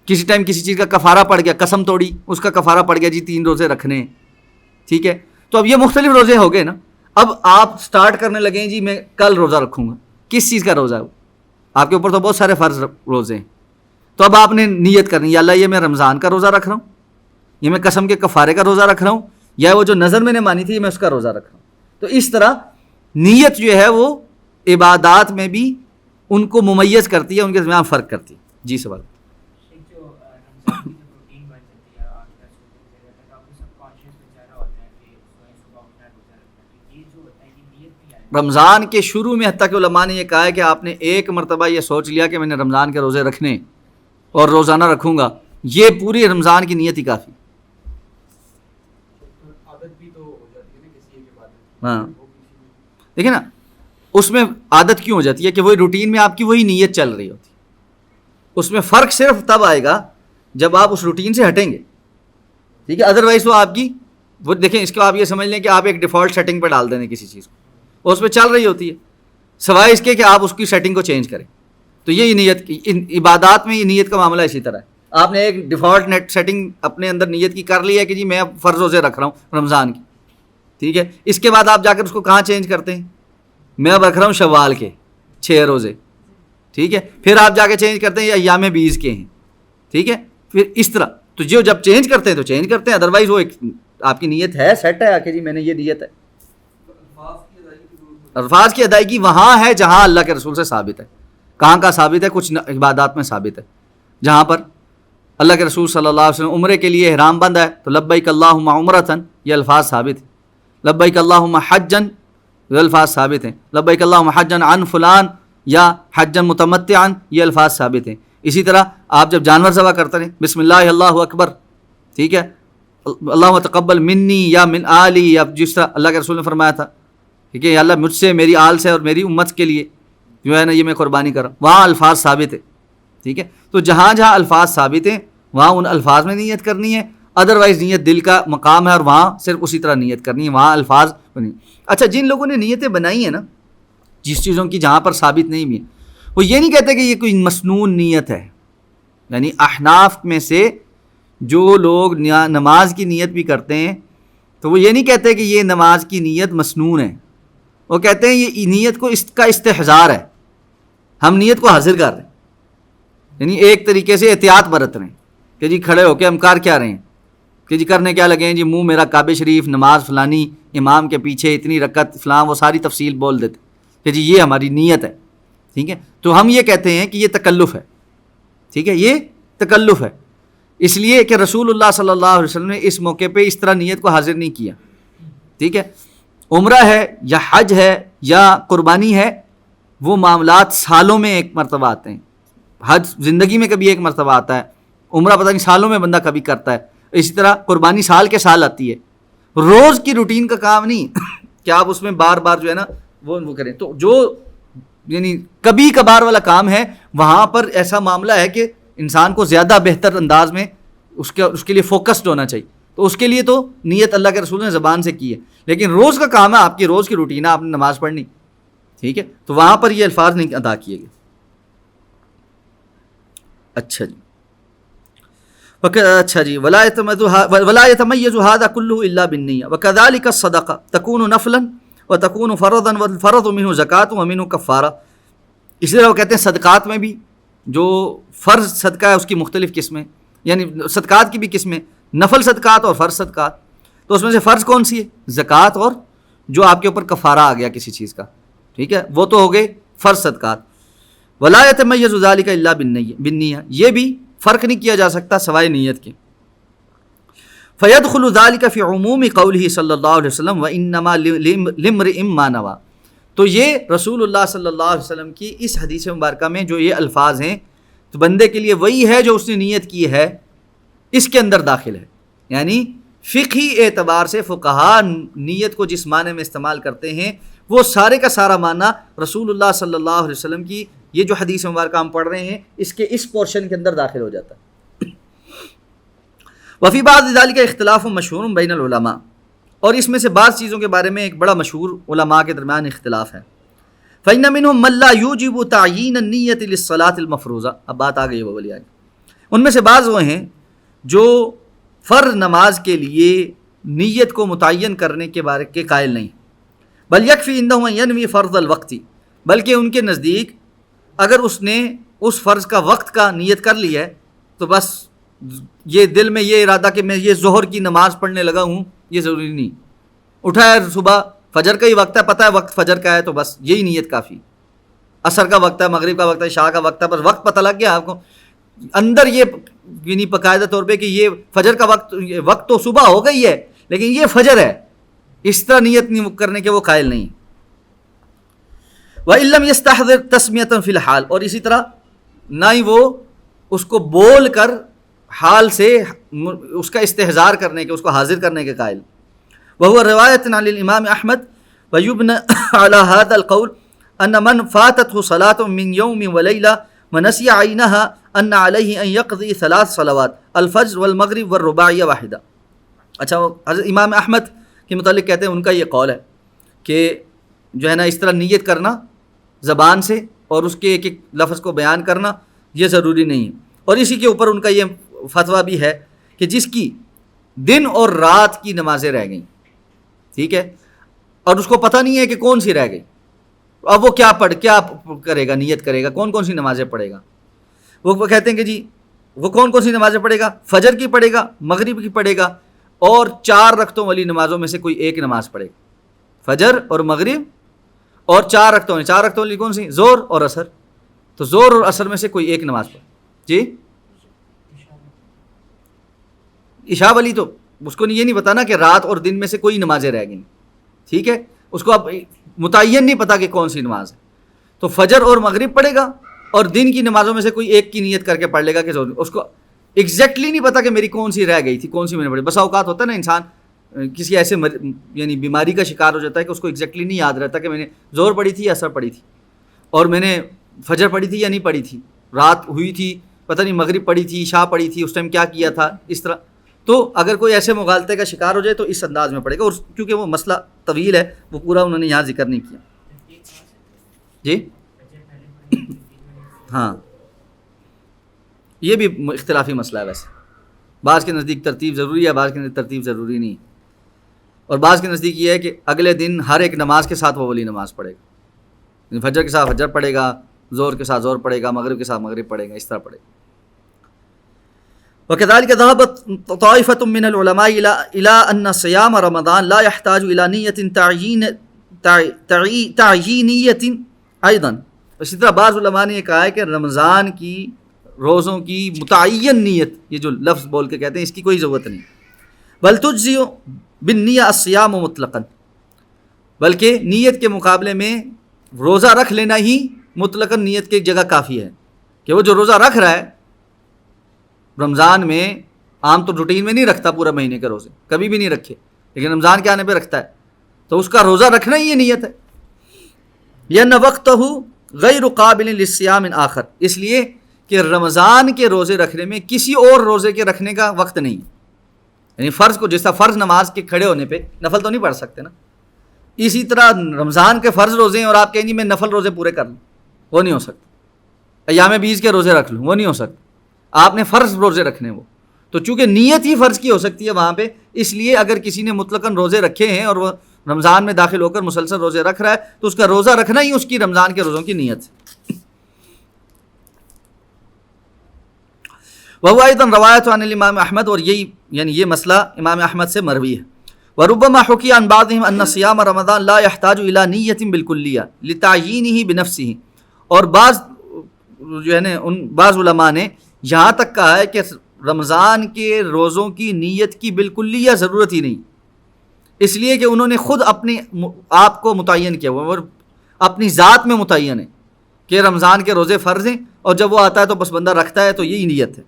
کسی ٹائم کسی چیز کا کفارہ پڑ گیا، قسم توڑی، اس کا کفارہ پڑ گیا جی 3 روزے رکھنے ہیں، ٹھیک ہے، تو اب یہ مختلف روزے ہو گئے نا۔ اب آپ سٹارٹ کرنے لگے جی میں کل روزہ رکھوں گا، کس چیز کا روزہ ہے وہ؟ آپ کے اوپر تو بہت سارے فرض روزے ہیں، تو اب آپ نے نیت کرنی ہے، اللہ یہ میں رمضان کا روزہ رکھ رہا ہوں، یہ میں قسم کے کفارے کا روزہ رکھ رہا ہوں، یا وہ جو نظر میں نے مانی تھی میں اس کا روزہ رکھ رہا ہوں۔ تو اس طرح نیت جو ہے وہ عبادات میں بھی ان کو ممیز کرتی ہے، ان کے درمیان فرق کرتی ہے۔ جی سوال۔ رمضان کے شروع میں حتیٰ کہ علماء نے یہ کہا ہے کہ آپ نے ایک مرتبہ یہ سوچ لیا کہ میں نے رمضان کے روزے رکھنے اور روزانہ رکھوں گا، یہ پوری رمضان کی نیت ہی کافی۔ عادت بھی تو ہو جاتی ہے نا کسی ایک ہاں دیکھیں نا اس میں عادت کیوں ہو جاتی ہے کہ وہی روٹین میں آپ کی وہی نیت چل رہی ہوتی ہے. اس میں فرق صرف تب آئے گا جب آپ اس روٹین سے ہٹیں گے, ٹھیک ہے. ادروائز وہ آپ کی وہ دیکھیں اس کو آپ یہ سمجھ لیں کہ آپ ایک ڈیفالٹ سیٹنگ پہ ڈال دیں کسی چیز کو, اس پہ چل رہی ہوتی ہے, سوائے اس کے کہ آپ اس کی سیٹنگ کو چینج کریں. تو یہی نیت کی عبادات میں یہ نیت کا معاملہ اسی طرح ہے. آپ نے ایک ڈیفالٹ نیٹ سیٹنگ اپنے اندر نیت کی کر لی ہے کہ جی میں فرض روزے رکھ رہا ہوں رمضان کی, ٹھیک ہے. اس کے بعد آپ جا کر اس کو کہاں چینج کرتے ہیں, میں اب رکھ رہا ہوں شوال کے 6 روزے, ٹھیک ہے. پھر آپ جا کے چینج کرتے ہیں یہ ایام 20 کے ہیں, ٹھیک ہے. پھر اس طرح تو جو جب چینج کرتے ہیں تو چینج کرتے ہیں, ادروائز وہ ایک آپ کی نیت ہے سیٹ ہے کہ جی میں نے یہ نیت ہے. الفاظ کی ادائیگی وہاں ہے جہاں اللہ کے رسول سے ثابت ہے. کہاں کا ثابت ہے؟ کچھ عبادات میں ثابت ہے جہاں پر اللہ کے رسول صلی اللہ علیہ وسلم عمرے کے لیے احرام بند ہے تو لبیک اللہم عمرۃً یہ الفاظ ثابت ہیں. لبیک اللہم حجًا یہ الفاظ ثابت ہیں. لبیک اللہم حجًا عن فلان یا حجًا متمتعًا یہ الفاظ ثابت ہیں. اسی طرح آپ جب جانور ذبح کرتے ہیں بسم اللہ اللہ اکبر, ٹھیک ہے, اللہم تقبل منی یا من آلی, یا جس طرح اللہ کے رسول نے فرمایا تھا, ٹھیک ہے, یا اللہ مجھ سے میری آل سے اور میری امت کے لیے جو ہے نا یہ میں قربانی کر رہا ہوں, وہاں الفاظ ثابت ہے, ٹھیک ہے. تو جہاں جہاں الفاظ ثابت ہیں وہاں ان الفاظ میں نیت کرنی ہے, ادروائز نیت دل کا مقام ہے اور وہاں صرف اسی طرح نیت کرنی ہے, وہاں الفاظ بنی. اچھا جن لوگوں نے نیتیں بنائی ہیں نا جس چیزوں کی جہاں پر ثابت نہیں بھی, وہ یہ نہیں کہتے کہ یہ کوئی مسنون نیت ہے. یعنی احناف میں سے جو لوگ نماز کی نیت بھی کرتے ہیں تو وہ یہ نہیں کہتے کہ یہ نماز کی نیت مسنون ہے, وہ کہتے ہیں یہ نیت کو اس کا استحضار ہے, ہم نیت کو حاضر کر رہے ہیں. یعنی ایک طریقے سے احتیاط برت رہے ہیں کہ جی کھڑے ہو کے ہم کر کیا رہے ہیں کہ جی کرنے کیا لگے ہیں, جی منہ میرا کعبہ شریف, نماز فلانی, امام کے پیچھے اتنی رکعت فلاں, وہ ساری تفصیل بول دیتے کہ جی یہ ہماری نیت ہے, ٹھیک ہے. تو ہم یہ کہتے ہیں کہ یہ تکلف ہے, ٹھیک ہے, یہ تکلف ہے, اس لیے کہ رسول اللہ صلی اللہ علیہ وسلم نے اس موقع پہ اس طرح نیت کو حاضر نہیں کیا, ٹھیک ہے. عمرہ ہے یا حج ہے یا قربانی ہے وہ معاملات سالوں میں ایک مرتبہ آتے ہیں, حج زندگی میں کبھی ایک مرتبہ آتا ہے, عمرہ پتہ نہیں سالوں میں بندہ کبھی کرتا ہے, اسی طرح قربانی سال کے سال آتی ہے. روز کی روٹین کا کام نہیں کہ آپ اس میں بار بار جو ہے نا وہ کریں. تو جو یعنی کبھی کبھار والا کام ہے وہاں پر ایسا معاملہ ہے کہ انسان کو زیادہ بہتر انداز میں اس کے لیے فوکسڈ ہونا چاہیے, تو اس کے لیے تو نیت اللہ کے رسول نے زبان سے کی ہے. لیکن روز کا کام ہے, آپ کی روز کی روٹین ہے, آپ نے نماز پڑھنی, ٹھیک ہے, تو وہاں پر یہ الفاظ نہیں ادا کیے گئے. اچھا جی اچھا جی ولا يتميز هذا كله الا بالنية وكذلك الصدقه تكون نفلا وتكون فرضا والفرض منه زکات ومنه کفارہ. اسی طرح وہ کہتے ہیں صدقات میں بھی جو فرض صدقہ ہے اس کی مختلف قسمیں, یعنی صدقات کی بھی قسمیں, نفل صدقات اور فرض صدقات. تو اس میں سے فرض کون سی ہے؟ زکوٰۃ, اور جو آپ کے اوپر کفارہ آ گیا کسی چیز کا, ٹھیک ہے, وہ تو ہو گئے فرض صدقات. ولا يتميز ذلك الا بالنية, یہ بھی فرق نہیں کیا جا سکتا سوائے نیت کے. فيدخل ذلك في عموم قوله صلی اللہ علیہ وسلم وانما لامرئ ما نوى. تو یہ رسول اللہ صلی اللہ علیہ وسلم کی اس حدیث مبارکہ میں جو یہ الفاظ ہیں تو بندے کے لیے وہی ہے جو اس نے نیت کی ہے, اس کے اندر داخل ہے. یعنی فقہی اعتبار سے فقہا نیت کو جس معنی میں استعمال کرتے ہیں وہ سارے کا سارا معنی رسول اللہ صلی اللہ علیہ وسلم کی یہ جو حدیث مبارکہ ہم پڑھ رہے ہیں اس کے اس پورشن کے اندر داخل ہو جاتا ہے. وفی بعض ذلك اختلاف مشہور بین العلماء, اور اس میں سے بعض چیزوں کے بارے میں ایک بڑا مشہور علماء کے درمیان اختلاف ہے. فإن منهم من لا يوجب تعیین النیۃ للصلاۃ المفروضہ. اب بات آ گئی وہ والی, ان میں سے بعض وہ ہیں جو فرض نماز کے لیے نیت کو متعین کرنے کے بارے کے قائل نہیں. بل یکفی عندهم ان ینوی فرض الوقت, بلکہ ان کے نزدیک اگر اس نے اس فرض کا وقت کا نیت کر لی ہے تو بس یہ دل میں یہ ارادہ کہ میں یہ ظہر کی نماز پڑھنے لگا ہوں یہ ضروری نہیں. اٹھا ہے صبح فجر کا ہی وقت ہے, پتہ ہے وقت فجر کا ہے, تو بس یہی نیت کافی. عصر کا وقت ہے, مغرب کا وقت ہے, عشاء کا وقت ہے, بس وقت پتہ لگ گیا آپ کو اندر یہ یعنی باقاعدہ طور پہ کہ یہ فجر کا وقت تو صبح ہو گئی ہے لیکن یہ فجر ہے, اس طرح نیت نہیں کرنے کے وہ قائل نہیں. وَإِن لَّمْ يَسْتَحْضِرْ تَسْمِيَةً فِي الْحَالِ, اور اسی طرح نہ ہی وہ اس کو بول کر حال سے اس کا استحضار کرنے کے, اس کو حاضر کرنے کے قائل. وَهُوَ رِوَایَةٌ عَنِ الْإِمَامِ أَحْمَدَ ويبنى على هذا القول أن من فاتته صلاة من يوم وليلة ونسي عينها أن عليه أن يقضي 3 صلوات الفجر والمغرب والرباعية واحدة. اچھا حضرت امام احمد کے متعلق کہتے ہیں ان کا یہ قول ہے کہ جو ہے نا اس طرح نیت کرنا زبان سے اور اس کے ایک ایک لفظ کو بیان کرنا یہ ضروری نہیں ہے. اور اسی کے اوپر ان کا یہ فتویٰ بھی ہے کہ جس کی دن اور رات کی نمازیں رہ گئیں، ٹھیک ہے، اور اس کو پتہ نہیں ہے کہ کون سی رہ گئی، اب وہ کیا کرے گا، نیت کرے گا، کون سی نمازیں پڑھے گا. وہ کہتے ہیں کہ جی وہ کون سی نمازیں پڑھے گا، فجر کی پڑھے گا، مغرب کی پڑھے گا، اور 4 رکعتوں والی نمازوں میں سے کوئی ایک نماز پڑھے گا، فجر اور مغرب اور 4 رکعتوں والی کون سی، ظہر اور عصر. تو ظہر اور عصر میں سے کوئی ایک نماز پڑھے. جی عشاء والی تو اس کو یہ نہیں پتا نا کہ رات اور دن میں سے کوئی نمازیں رہ گئیں، ٹھیک ہے، اس کو اب متعین نہیں پتا کہ کون سی نماز ہے. تو فجر اور مغرب پڑھے گا اور دن کی نمازوں میں سے کوئی ایک کی نیت کر کے پڑھ لے گا کہ اس کو ایگزیکٹلی نہیں پتا کہ میری کون سی رہ گئی تھی، کون سی میں نے پڑھی. بسا اوقات ہوتا ہے نا انسان کسی ایسے یعنی بیماری کا شکار ہو جاتا ہے کہ اس کو ایگزیکٹلی نہیں یاد رہتا کہ میں نے ظہر پڑھی تھی یا عصر پڑھی تھی، اور میں نے فجر پڑھی تھی یا نہیں پڑھی تھی، رات ہوئی تھی پتہ نہیں مغرب پڑھی تھی، عشاء پڑھی تھی، اس ٹائم کیا کیا تھا، اس طرح. تو اگر کوئی ایسے مغالطے کا شکار ہو جائے تو اس انداز میں پڑھے گا. اور کیونکہ وہ مسئلہ طویل ہے وہ پورا انہوں نے یہاں ذکر نہیں کیا. جی ہاں یہ بھی اختلافی مسئلہ ہے. ویسے بعض کے نزدیک ترتیب ضروری ہے، بعض کے نزدیک ترتیب ضروری نہیں ہے، اور بعض کے نزدیک یہ ہے کہ اگلے دن ہر ایک نماز کے ساتھ وہ والی نماز پڑھے گا، فجر کے ساتھ فجر پڑھے گا، ظہر کے ساتھ ظہر پڑھے گا، مغرب کے ساتھ مغرب پڑھے گا، اس طرح پڑھے گا. وكذلك ذهبت طائفة من العلماء إلى أن صيام رمضان لا يحتاج إلى نية تعيينية أيضا. اسی طرح بعض علماء نے یہ کہا ہے کہ رمضان کی روزوں کی متعین نیت، یہ جو لفظ بول کے کہتے ہیں، اس کی کوئی ضرورت نہیں. بل تجزئ بالنیہ الصیام مطلقا، بلکہ نیت کے مقابلے میں روزہ رکھ لینا ہی مطلقاً نیت کی جگہ کافی ہے. کہ وہ جو روزہ رکھ رہا ہے رمضان میں، عام تو روٹین میں نہیں رکھتا پورا مہینے کے روزے، کبھی بھی نہیں رکھے، لیکن رمضان کے آنے پہ رکھتا ہے، تو اس کا روزہ رکھنا ہی یہ نیت ہے. لأن وقتہ غیر قابل للصیام آخر، اس لیے کہ رمضان کے روزے رکھنے میں کسی اور روزے کے رکھنے کا وقت نہیں. یعنی فرض کو، جس طرح فرض نماز کے کھڑے ہونے پہ نفل تو نہیں پڑھ سکتے نا، اسی طرح رمضان کے فرض روزے ہیں اور آپ کہیں گے میں نفل روزے پورے کر لوں، وہ نہیں ہو سکتا. ایام بیس کے روزے رکھ لوں، وہ نہیں ہو سکتا. آپ نے فرض روزے رکھنے وہ تو چونکہ نیت ہی فرض کی ہو سکتی ہے وہاں پہ، اس لیے اگر کسی نے مطلقاً روزے رکھے ہیں اور وہ رمضان میں داخل ہو کر مسلسل روزے رکھ رہا ہے تو اس کا روزہ رکھنا ہی اس کی رمضان کے روزوں کی نیت ہے. وہ ایضا روایت عن الامام احمد، اور یہی یعنی یہ مسئلہ امام احمد سے مروی ہے. وربما حكي عن بعضهم ان صيام رمضان لا يحتاج الى نیت بالکلیہ لتعیینہ بنفسہ، اور بعض جو ہے نا ان بعض علماء نے یہاں تک کہا ہے کہ رمضان کے روزوں کی نیت کی بالکلیہ ضرورت ہی نہیں، اس لیے کہ انہوں نے خود اپنے آپ کو متعین کیا ہوا اور اپنی ذات میں متعین ہے کہ رمضان کے روزے فرض ہیں، اور جب وہ آتا ہے تو بس بندہ رکھتا ہے، تو یہی نیت ہے.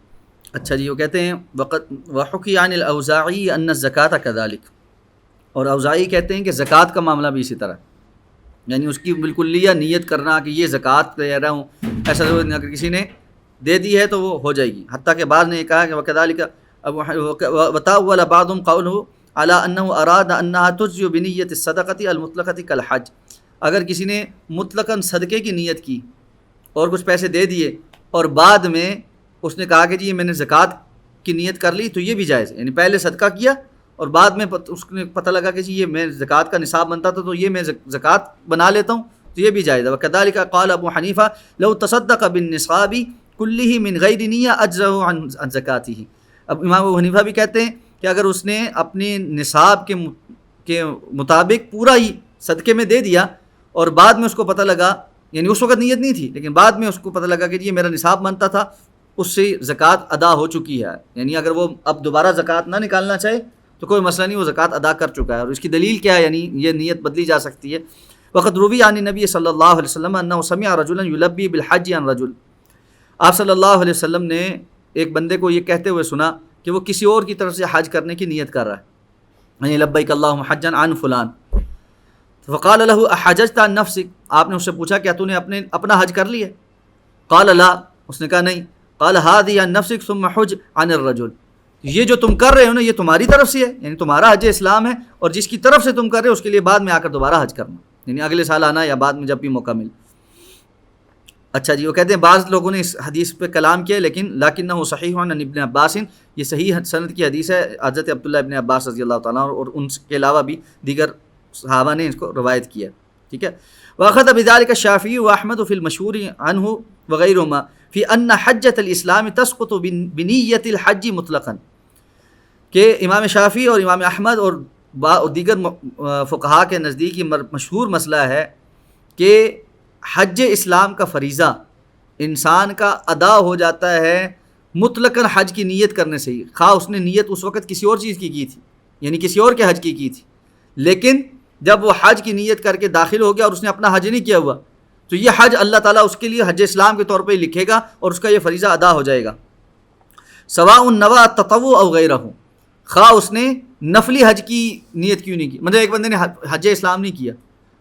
اچھا جی، وہ کہتے ہیں وحکی عن الاوزاعی ان الزکاۃ کذالک، اور اوزاعی کہتے ہیں کہ زکوٰۃ کا معاملہ بھی اسی طرح، یعنی اس کی بالکلیہ نیت کرنا کہ یہ زکوٰۃ دے رہا ہوں، ایسا ضرورت نہیں، اگر کسی نے دے دی ہے تو وہ ہو جائے گی. حتیٰ کہ بعض نے یہ کہا کہ وکذالک وتأول بعضهم قوله على انه اراد انها تجزئ بنیت الصدقۃ المطلقۃ کالحج، اگر کسی نے مطلقاً صدقے کی نیت کی اور کچھ پیسے دے دیے اور بعد میں اس نے کہا کہ جی میں نے زکوٰۃ کی نیت کر لی، تو یہ بھی جائز ہے. یعنی پہلے صدقہ کیا اور بعد میں اس کو پتہ لگا کہ جی یہ میں زکوٰۃ کا نصاب بنتا تھا تو یہ میں زکوٰۃ بنا لیتا ہوں، تو یہ بھی جائز ہے. وکذالک قال ابو حنیفہ لو تصدق بالنصاب کلہ من غیر نیہ اجزہ عن زکاتہ. اب امام ابو حنیفہ بھی کہتے ہیں کہ اگر اس نے اپنے نصاب کے مطابق پورا ہی صدقے میں دے دیا اور بعد میں اس کو پتہ لگا، یعنی اس وقت نیت نہیں تھی لیکن بعد میں اس کو پتہ لگا کہ یہ میرا نصاب بنتا تھا، اس سے زکوٰۃ ادا ہو چکی ہے. یعنی اگر وہ اب دوبارہ زکوٰۃ نہ نکالنا چاہے تو کوئی مسئلہ نہیں، وہ زکوٰۃ ادا کر چکا ہے. اور اس کی دلیل کیا ہے؟ یعنی یہ نیت بدلی جا سکتی ہے. وقد روی عن نبی صلی اللہ علیہ وسلم انہ سمع رجلا یلبی بالحج عن رجل، آپ صلی اللہ علیہ وسلم نے ایک بندے کو یہ کہتے ہوئے سنا کہ وہ کسی اور کی طرف سے حج کرنے کی نیت کر رہا ہے، یعنی لبیک اللہم حجا عن فلان. فقال له احججت عن نفسك، آپ نے اس سے پوچھا کیا تو نے اپنا حج کر لیا؟ قال لا، اس نے کہا نہیں۔ قال هذه عن نفسك ثم حج عن الرجل، یہ جو تم کر رہے ہو نا یہ تمہاری طرف سے ہے، یعنی تمہارا حج اسلام ہے، اور جس کی طرف سے تم کر رہے ہو اس کے لیے بعد میں آ کر دوبارہ حج کرنا، یعنی اگلے سال آنا یا بعد میں جب بھی موقع ملے۔ اچھا جی، وہ کہتے ہیں بعض لوگوں نے اس حدیث پہ کلام کیا، لیکنہ صحیح عن ابن عباس، یہ صحیح سند کی حدیث ہے حضرت عبداللہ ابن عباس رضی اللہ تعالیٰ عنہ، اور ان کے علاوہ بھی دیگر صحابہ نے اس کو روایت کیا، ٹھیک ہے۔ واخذ بذلك الشافعي واحمد في المشهور عنه وغيرهما في ان حجۃ الاسلام تسقط بنیۃ الحج مطلقا، کہ امام شافعی اور امام احمد اور دیگر فقہاء کے نزدیک یہ مشہور مسئلہ ہے کہ حج اسلام کا فریضہ انسان کا ادا ہو جاتا ہے مطلقاً حج کی نیت کرنے سے ہی، خواہ اس نے نیت اس وقت کسی اور چیز کی تھی، یعنی کسی اور کے حج کی تھی، لیکن جب وہ حج کی نیت کر کے داخل ہو گیا اور اس نے اپنا حج نہیں کیا ہوا تو یہ حج اللہ تعالیٰ اس کے لیے حج اسلام کے طور پہ ہی لکھے گا اور اس کا یہ فریضہ ادا ہو جائے گا، سواء نوى التطوع او غیرہ، خواہ اس نے نفلی حج کی نیت کیوں نہیں کی۔ مطلب ایک بندے نے حج اسلام نہیں کیا،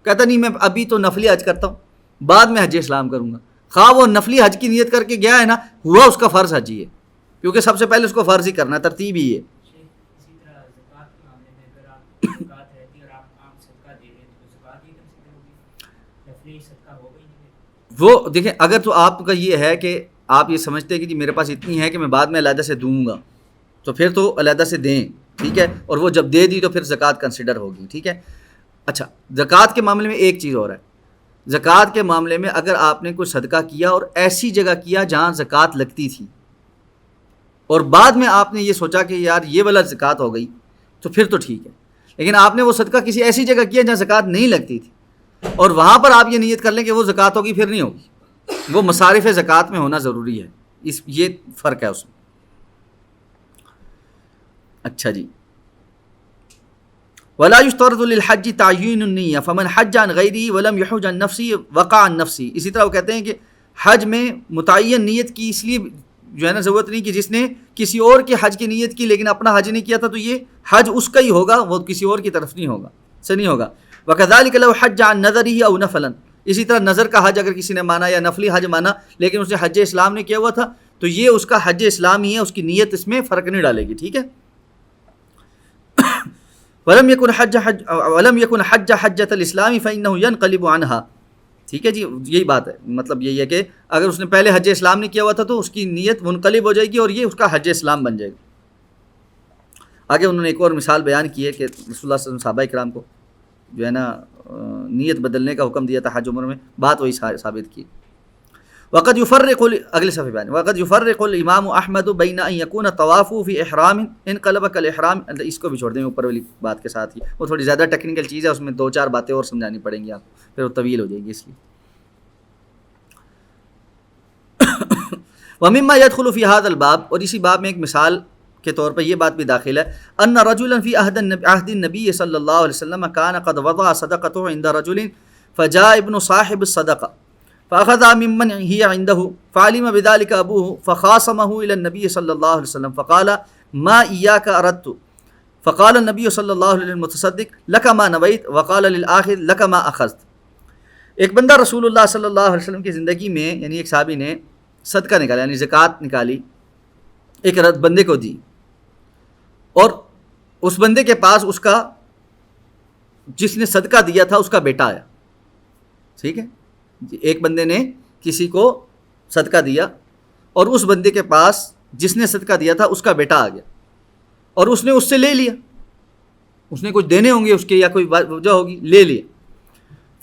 کہتا نہیں میں ابھی تو نفلی حج کرتا ہوں بعد میں حج اسلام کروں گا، خواہ وہ نفلی حج کی نیت کر کے گیا ہے نا، ہوا اس کا فرض حج ہی ہے، کیونکہ سب سے پہلے اس کو فرض ہی کرنا ہے، ترتیب ہی ہے۔ اسی طرح زکوٰۃ کے معاملے میں اگر آپ زکوٰۃ رہتی اور آپ عام صدقہ دے رہے ہیں تو زکوٰۃ ہی کنسیڈر ہوگی، نفلی صدقہ ہوگا ہی نہیں۔ وہ دیکھیں اگر تو آپ کا یہ ہے کہ آپ یہ سمجھتے ہیں کہ جی میرے پاس اتنی ہے کہ میں بعد میں علیحدہ سے دوں گا، تو پھر تو علیحدہ سے دیں، ٹھیک ہے، اور وہ جب دے دی تو پھر زکوٰۃ کنسیڈر ہوگی، ٹھیک ہے۔ اچھا، زکوٰۃ کے معاملے میں ایک چیز اور ہے، زکوٰۃ کے معاملے میں اگر آپ نے کوئی صدقہ کیا اور ایسی جگہ کیا جہاں زکوٰۃ لگتی تھی اور بعد میں آپ نے یہ سوچا کہ یار یہ والا زکوٰۃ ہو گئی تو پھر تو ٹھیک ہے، لیکن آپ نے وہ صدقہ کسی ایسی جگہ کیا جہاں زکوٰۃ نہیں لگتی تھی اور وہاں پر آپ یہ نیت کر لیں کہ وہ زکوٰۃ ہوگی، پھر نہیں ہوگی، وہ مصارف زکوٰۃ میں ہونا ضروری ہے، یہ فرق ہے اس میں۔ اچھا جی، ولا يشترط للحج تعیین النیہ فمن حج عن غیرہ ولم یحج عن نفسہ وقع عن نفسہ، اسی طرح وہ کہتے ہیں کہ حج میں متعین نیت کی اس لیے جو ہے نا ضرورت نہیں کہ جس نے کسی اور کے حج کی نیت کی لیکن اپنا حج نہیں کیا تھا تو یہ حج اس کا ہی ہوگا، وہ کسی اور کی طرف نہیں ہوگا، سے نہیں ہوگا۔ وکذلک لو حج عن نذرہ او نفلا، اسی طرح نظر کا حج اگر کسی نے مانا یا نفلی حج مانا لیکن اس نے حج اسلام نہیں کیا ہوا تھا تو یہ اس کا حج اسلام ہی ہے، اس کی نیت اس میں فرق نہیں ڈالے گی، ٹھیک ہے۔ ولم يكن حج حجۃ الاسلام فانه ينقلب عنها، ٹھیک ہے جی، یہی بات ہے، مطلب یہی ہے کہ اگر اس نے پہلے حج اسلام نہیں کیا ہوا تھا تو اس کی نیت منقلب ہو جائے گی اور یہ اس کا حج اسلام بن جائے گا۔ آگے انہوں نے ایک اور مثال بیان کی ہے کہ رسول اللہ صلی اللہ علیہ وسلم صحابہ کرام کو جو ہے نا نیت بدلنے کا حکم دیا تھا حج عمر میں، بات وہی ثابت کی۔ وقد يفرق اگلے صفحے بیان، وقد يفرق الامام احمد بین ان يكون طواف في احرام انقلب كالاحرام، اس کو بھی چھوڑ دیں اوپر والی بات کے ساتھ ہی، وہ تھوڑی زیادہ ٹیکنیکل چیز ہے، اس میں دو چار باتیں اور سمجھانی پڑیں گی آپ کو، پھر وہ طویل ہو جائے گی اس لیے۔ ومما يدخل في هذا الباب، اور اسی باب میں ایک مثال کے طور پر یہ بات بھی داخل ہے، ان رجلا في عهد النبي صلی اللہ علیہ وسلم كان قد وضع صدقته عند رجل فجاء ابن صاحب الصدقه فاخذ ممن هي عنده فعلم بذلك ابوه فخاصمه الى النبي صلی اللہ علیہ وسلم فقال ما اياك اردت، فقال النبي صلی اللہ علیہ وسلم المتصدق لك ما نويت وقال للآخذ لك ما اخذت۔ ایک بندہ رسول اللہ صلی اللہ علیہ وسلم کی زندگی میں یعنی ایک صحابی نے صدقہ نکالا یعنی زکوٰۃ نکالی، ایک بندے کو دی اور اس بندے کے پاس اس کا جس نے صدقہ دیا تھا اس کا بیٹا آیا، ٹھیک ہے، ایک بندے نے کسی کو صدقہ دیا اور اس بندے کے پاس جس نے صدقہ دیا تھا اس کا بیٹا آ گیا اور اس نے اس سے لے لیا، اس نے کچھ دینے ہوں گے اس کے یا کوئی وجہ ہوگی، لے لیا۔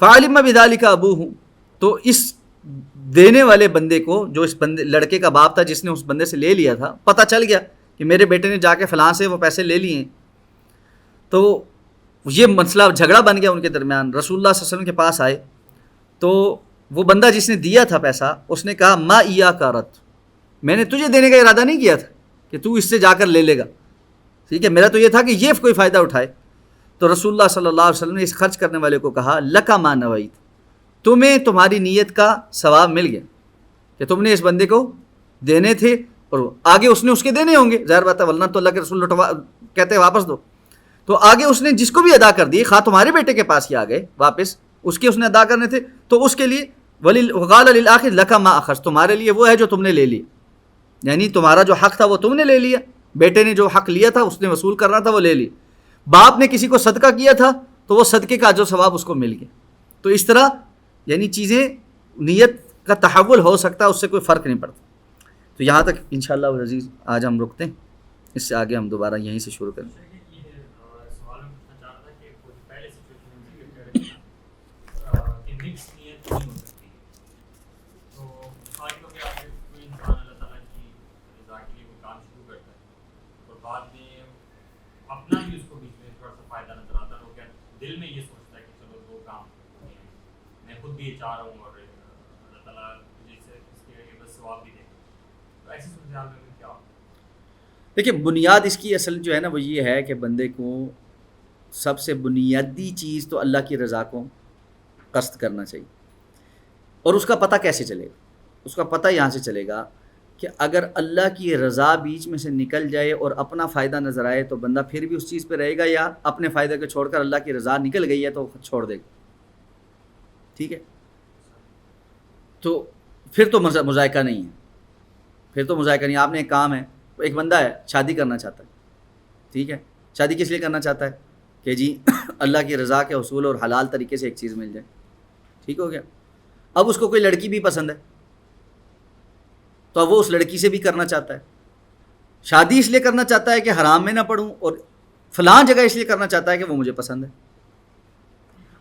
فعلم بذلک ابوہ، تو اس دینے والے بندے کو جو اس بندے لڑکے کا باپ تھا جس نے اس بندے سے لے لیا تھا، پتہ چل گیا کہ میرے بیٹے نے جا کے فلاں سے وہ پیسے لے لیے ہیں، تو یہ مسئلہ جھگڑا بن گیا ان کے درمیان۔ رسول اللہ صلی اللہ علیہ وسلم کے پاس آئے تو وہ بندہ جس نے دیا تھا پیسہ اس نے کہا ما ایاک اردت، میں نے تجھے دینے کا ارادہ نہیں کیا تھا کہ تو اس سے جا کر لے لے گا، ٹھیک ہے، میرا تو یہ تھا کہ یہ کوئی فائدہ اٹھائے۔ تو رسول اللہ صلی اللہ علیہ وسلم نے اس خرچ کرنے والے کو کہا لک ما نویت، تمہیں تمہاری نیت کا ثواب مل گیا کہ تم نے اس بندے کو دینے تھے اور آگے اس نے اس کے دینے ہوں گے، ظاہر بات ہے، ورنہ تو اللہ کے رسول کہتے واپس دو، تو آگے اس نے جس کو بھی ادا کر دی، خواہ تمہارے بیٹے کے پاس ہی آ گئے واپس، اس کے اس نے ادا کرنے تھے، تو اس کے لیے وقال للآخر لک ما اخذ، تمہارے لیے وہ ہے جو تم نے لے لی، یعنی تمہارا جو حق تھا وہ تم نے لے لیا، بیٹے نے جو حق لیا تھا اس نے وصول کرنا تھا وہ لے لی، باپ نے کسی کو صدقہ کیا تھا تو وہ صدقے کا اجر و ثواب اس کو مل گیا. تو اس طرح یعنی چیزیں نیت کا تحول ہو سکتا ہے، اس سے کوئی فرق نہیں پڑتا. تو یہاں تک انشاءاللہ العزیز آج ہم رکتے ہیں، اس سے آگے ہم دوبارہ یہیں سے شروع کریں. سوال میں پوچھنا چاہ رہا تھا کہ پہلے سچویشن میں ذکر کر رہے تھے کہ مکس نیت نہیں ہو سکتی، تو آج تو کیا ہے کوئی انسان اللہ تعالیٰ کی رضا کے لیے کوئی کام شروع کرتا ہے اور بعد میں اپنا بھی اس کو بیچ میں تھوڑا سا فائدہ نظر آتا ہے، تو کیا دل میں یہ سوچتا ہے کہ چلو دو کام میں خود بھی یہ چاہ رہا ہوں اور اللہ تعالیٰ مجھے اس کے لیے بس ثواب بھی دے، تو ایسی صورتحال میں کیا ہوگا؟ دیکھیں بنیاد اس کی اصل جو ہے نا وہ یہ ہے کہ بندے کو سب سے بنیادی چیز تو اللہ کی رضا کو قصد کرنا چاہیے. اور اس کا پتہ کیسے چلے گا؟ اس کا پتہ یہاں سے چلے گا کہ اگر اللہ کی رضا بیچ میں سے نکل جائے اور اپنا فائدہ نظر آئے تو بندہ پھر بھی اس چیز پہ رہے گا، یا اپنے فائدے کو چھوڑ کر اللہ کی رضا نکل گئی ہے تو چھوڑ دے گا. ٹھیک ہے، تو پھر تو مذائقہ نہیں ہے، پھر تو مذائقہ نہیں. آپ نے ایک کام ہے، ایک بندہ ہے شادی کرنا چاہتا ہے، ٹھیک ہے، شادی کس لیے کرنا چاہتا ہے کہ جی اللہ کی رضا کے حصول اور حلال طریقے سے ایک چیز مل جائے، ٹھیک ہو گیا. اب اس کو کوئی لڑکی بھی پسند ہے تو اب وہ اس لڑکی سے بھی کرنا چاہتا ہے. شادی اس لیے کرنا چاہتا ہے کہ حرام میں نہ پڑوں، اور فلاں جگہ اس لیے کرنا چاہتا ہے کہ وہ مجھے پسند ہے.